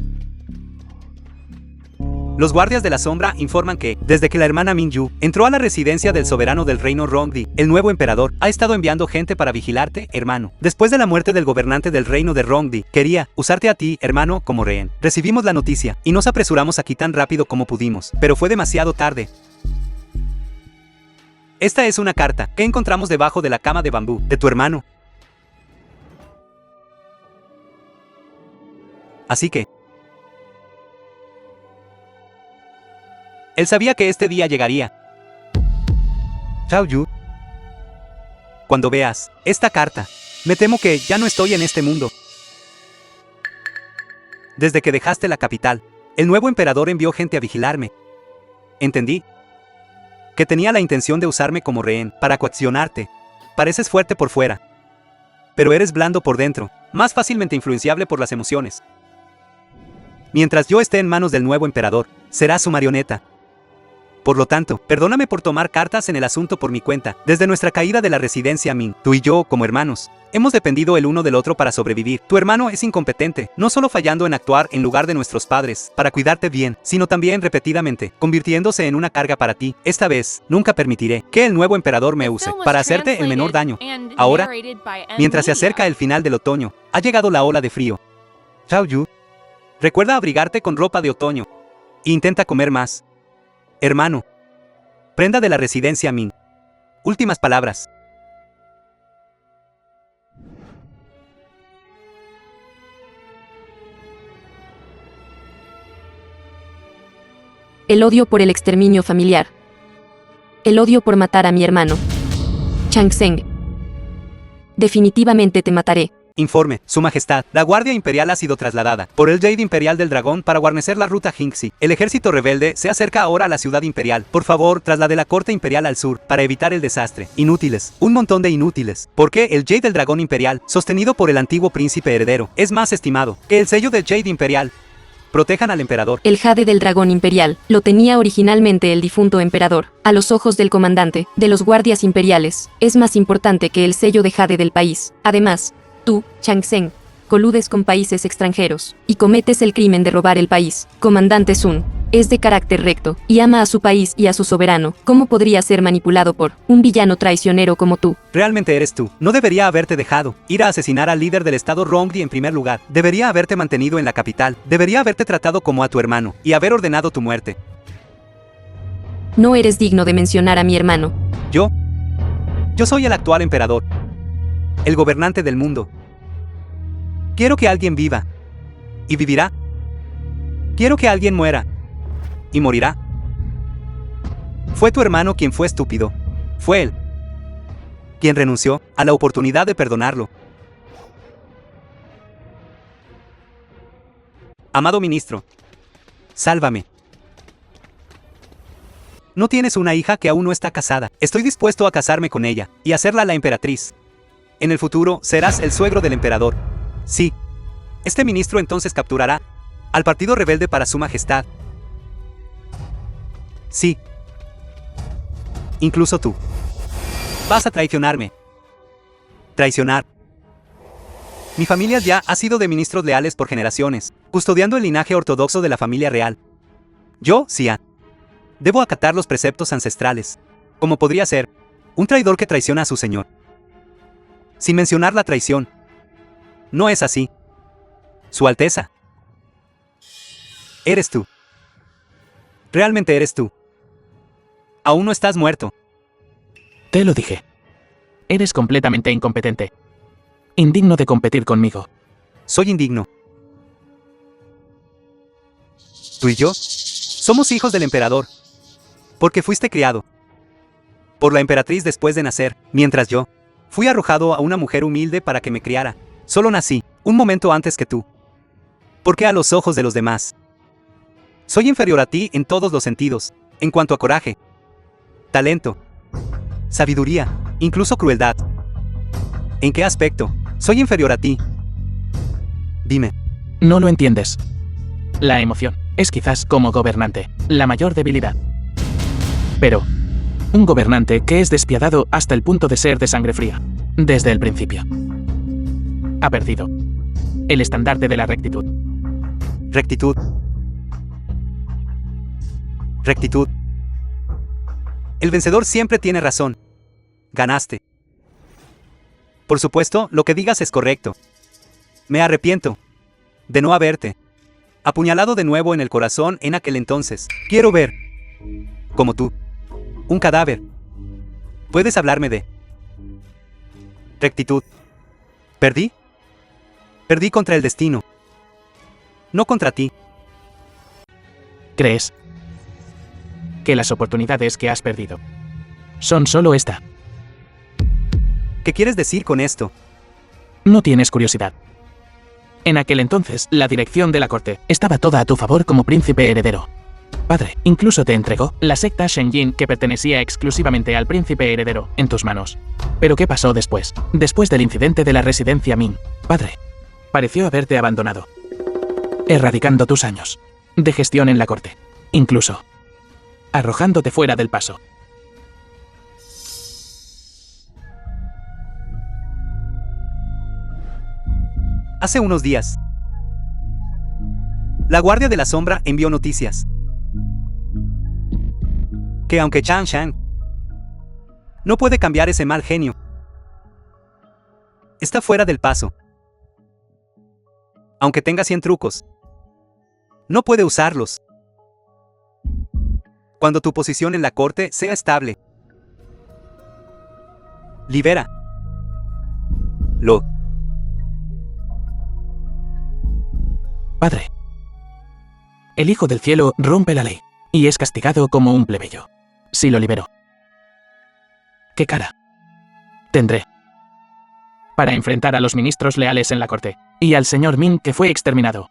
Los guardias de la sombra informan que, desde que la hermana Minju entró a la residencia del soberano del reino Rongdi, el nuevo emperador ha estado enviando gente para vigilarte, hermano. Después de la muerte del gobernante del reino de Rongdi, quería usarte a ti, hermano, como rehén. Recibimos la noticia y nos apresuramos aquí tan rápido como pudimos, pero fue demasiado tarde. Esta es una carta que encontramos debajo de la cama de bambú de tu hermano. Así que él sabía que este día llegaría. Xiaoyu. Cuando veas esta carta, me temo que ya no estoy en este mundo. Desde que dejaste la capital, el nuevo emperador envió gente a vigilarme. Entendí que tenía la intención de usarme como rehén para coaccionarte. Pareces fuerte por fuera, pero eres blando por dentro, más fácilmente influenciable por las emociones. Mientras yo esté en manos del nuevo emperador, serás su marioneta. Por lo tanto, perdóname por tomar cartas en el asunto por mi cuenta. Desde nuestra caída de la residencia Min, tú y yo, como hermanos, Hemos dependido el uno del otro para sobrevivir. Tu hermano es incompetente, no solo fallando en actuar en lugar de nuestros padres, para cuidarte bien, sino también repetidamente, convirtiéndose en una carga para ti. Esta vez, nunca permitiré que el nuevo emperador me use para hacerte el menor daño. Ahora, mientras se acerca el final del otoño, ha llegado la ola de frío. Xiao Yu, recuerda abrigarte con ropa de otoño. E intenta comer más. Hermano. Prenda de la residencia Ming. Últimas palabras. El odio por el exterminio familiar. El odio por matar a mi hermano. Chang Zheng. Definitivamente te mataré. Informe, Su Majestad. La Guardia Imperial ha sido trasladada por el Jade Imperial del Dragón para guarnecer la ruta Jingxi. El ejército rebelde se acerca ahora a la ciudad imperial. Por favor, traslade la corte imperial al sur para evitar el desastre. Inútiles. Un montón de inútiles. ¿Por qué el Jade del Dragón Imperial, sostenido por el antiguo príncipe heredero, es más estimado que el sello del Jade Imperial? Protejan al emperador. El jade del dragón imperial lo tenía originalmente el difunto emperador. A los ojos del comandante de los guardias imperiales, es más importante que el sello de jade del país. Además, tú, Chang Zheng, coludes con países extranjeros y cometes el crimen de robar el país. Comandante Sun es de carácter recto y ama a su país y a su soberano. ¿Cómo podría ser manipulado por un villano traicionero como tú? Realmente eres tú. No debería haberte dejado ir a asesinar al líder del estado Rongdi en primer lugar. Debería haberte mantenido en la capital. Debería haberte tratado como a tu hermano y haber ordenado tu muerte. No eres digno de mencionar a mi hermano. Yo soy el actual emperador. El gobernante del mundo. Quiero que alguien viva. Y vivirá. Quiero que alguien muera. Y morirá. Fue tu hermano quien fue estúpido. Fue él quien renunció a la oportunidad de perdonarlo. Amado ministro, sálvame. No tienes una hija que aún no está casada. Estoy dispuesto a casarme con ella y hacerla la emperatriz. En el futuro serás el suegro del emperador. Sí. Este ministro entonces capturará al partido rebelde para su majestad. Sí. Incluso tú. Vas a traicionarme. Traicionar. Mi familia ya ha sido de ministros leales por generaciones, custodiando el linaje ortodoxo de la familia real. Yo, Xia, debo acatar los preceptos ancestrales. Como podría ser un traidor que traiciona a su señor. Sin mencionar la traición. No es así. Su Alteza. Eres tú. Realmente eres tú. Aún no estás muerto. Te lo dije. Eres completamente incompetente. Indigno de competir conmigo. Soy indigno. Tú y yo somos hijos del emperador. Porque fuiste criado por la emperatriz después de nacer, mientras yo fui arrojado a una mujer humilde para que me criara. Solo nací un momento antes que tú. Porque a los ojos de los demás soy inferior a ti en todos los sentidos, en cuanto a coraje, talento, sabiduría, incluso crueldad. ¿En qué aspecto soy inferior a ti? Dime. No lo entiendes. La emoción es quizás como gobernante la mayor debilidad. Pero un gobernante que es despiadado hasta el punto de ser de sangre fría, desde el principio, ha perdido el estandarte de la rectitud. Rectitud. Rectitud. El vencedor siempre tiene razón. Ganaste. Por supuesto, lo que digas es correcto. Me arrepiento de no haberte apuñalado de nuevo en el corazón en aquel entonces. Quiero ver, como tú, un cadáver. ¿Puedes hablarme de rectitud? ¿Perdí? Perdí contra el destino. No contra ti. ¿Crees que las oportunidades que has perdido son solo esta? ¿Qué quieres decir con esto? No tienes curiosidad. En aquel entonces, la dirección de la corte estaba toda a tu favor como príncipe heredero. Padre, incluso te entregó la secta Shenjin que pertenecía exclusivamente al príncipe heredero en tus manos. Pero ¿qué pasó después? Después del incidente de la residencia Ming, padre, pareció haberte abandonado, erradicando tus años de gestión en la corte, incluso arrojándote fuera del paso. Hace unos días, la Guardia de la Sombra envió noticias que aunque Chan Shang no puede cambiar ese mal genio, está fuera del paso. Aunque tenga 100 trucos, no puede usarlos. Cuando tu posición en la corte sea estable, libera. Padre. El Hijo del Cielo rompe la ley y es castigado como un plebeyo. Si lo libero, ¿qué cara tendré para enfrentar a los ministros leales en la corte y al señor Min que fue exterminado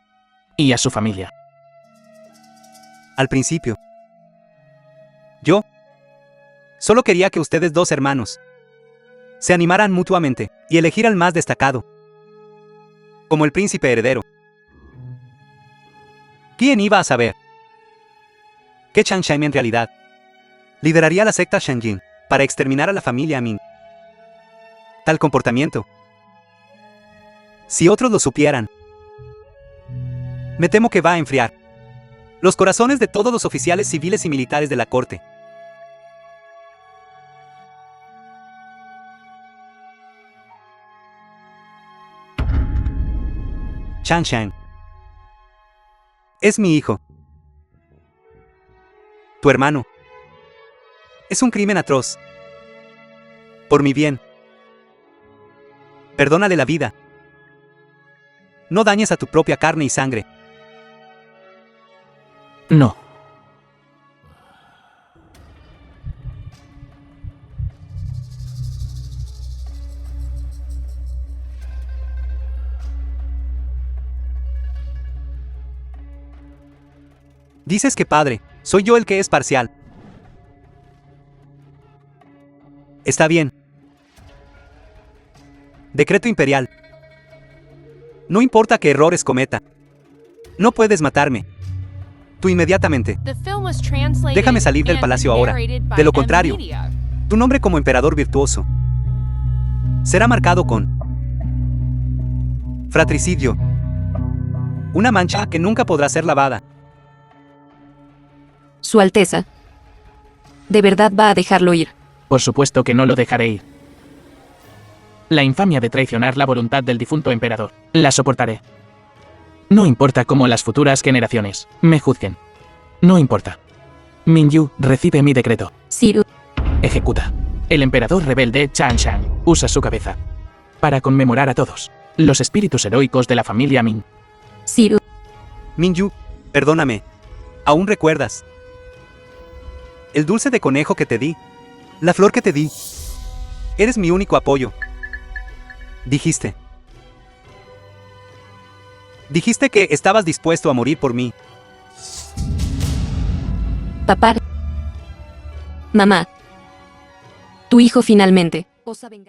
y a su familia? Al principio, yo solo quería que ustedes dos hermanos se animaran mutuamente y elegir al más destacado como el príncipe heredero. ¿Quién iba a saber que Chan Shang en realidad lideraría la secta Shanjin para exterminar a la familia Min? Tal comportamiento, si otros lo supieran, me temo que va a enfriar los corazones de todos los oficiales civiles y militares de la corte. Chan Shang es mi hijo. Tu hermano. Es un crimen atroz. Por mi bien, perdónale la vida. No dañes a tu propia carne y sangre. No. Dices que padre, soy yo el que es parcial. Está bien. Decreto imperial. No importa qué errores cometa. No puedes matarme. Tú inmediatamente. The film was translated Déjame salir del and palacio ahora. narrated by De lo M contrario, Media. tu nombre como emperador virtuoso será marcado con fratricidio. Una mancha que nunca podrá ser lavada. Su Alteza. ¿De verdad va a dejarlo ir? Por supuesto que no lo dejaré ir. La infamia de traicionar la voluntad del difunto emperador, la soportaré. No importa cómo las futuras generaciones me juzguen. No importa. Minyu recibe mi decreto. Siru. Ejecuta. El emperador rebelde Chan Shang usa su cabeza para conmemorar a todos los espíritus heroicos de la familia Min. Siru. Minyu, perdóname. ¿Aún recuerdas el dulce de conejo que te di? La flor que te di. Eres mi único apoyo. Dijiste que estabas dispuesto a morir por mí. Papá. Mamá. Tu hijo finalmente. Osa vengar.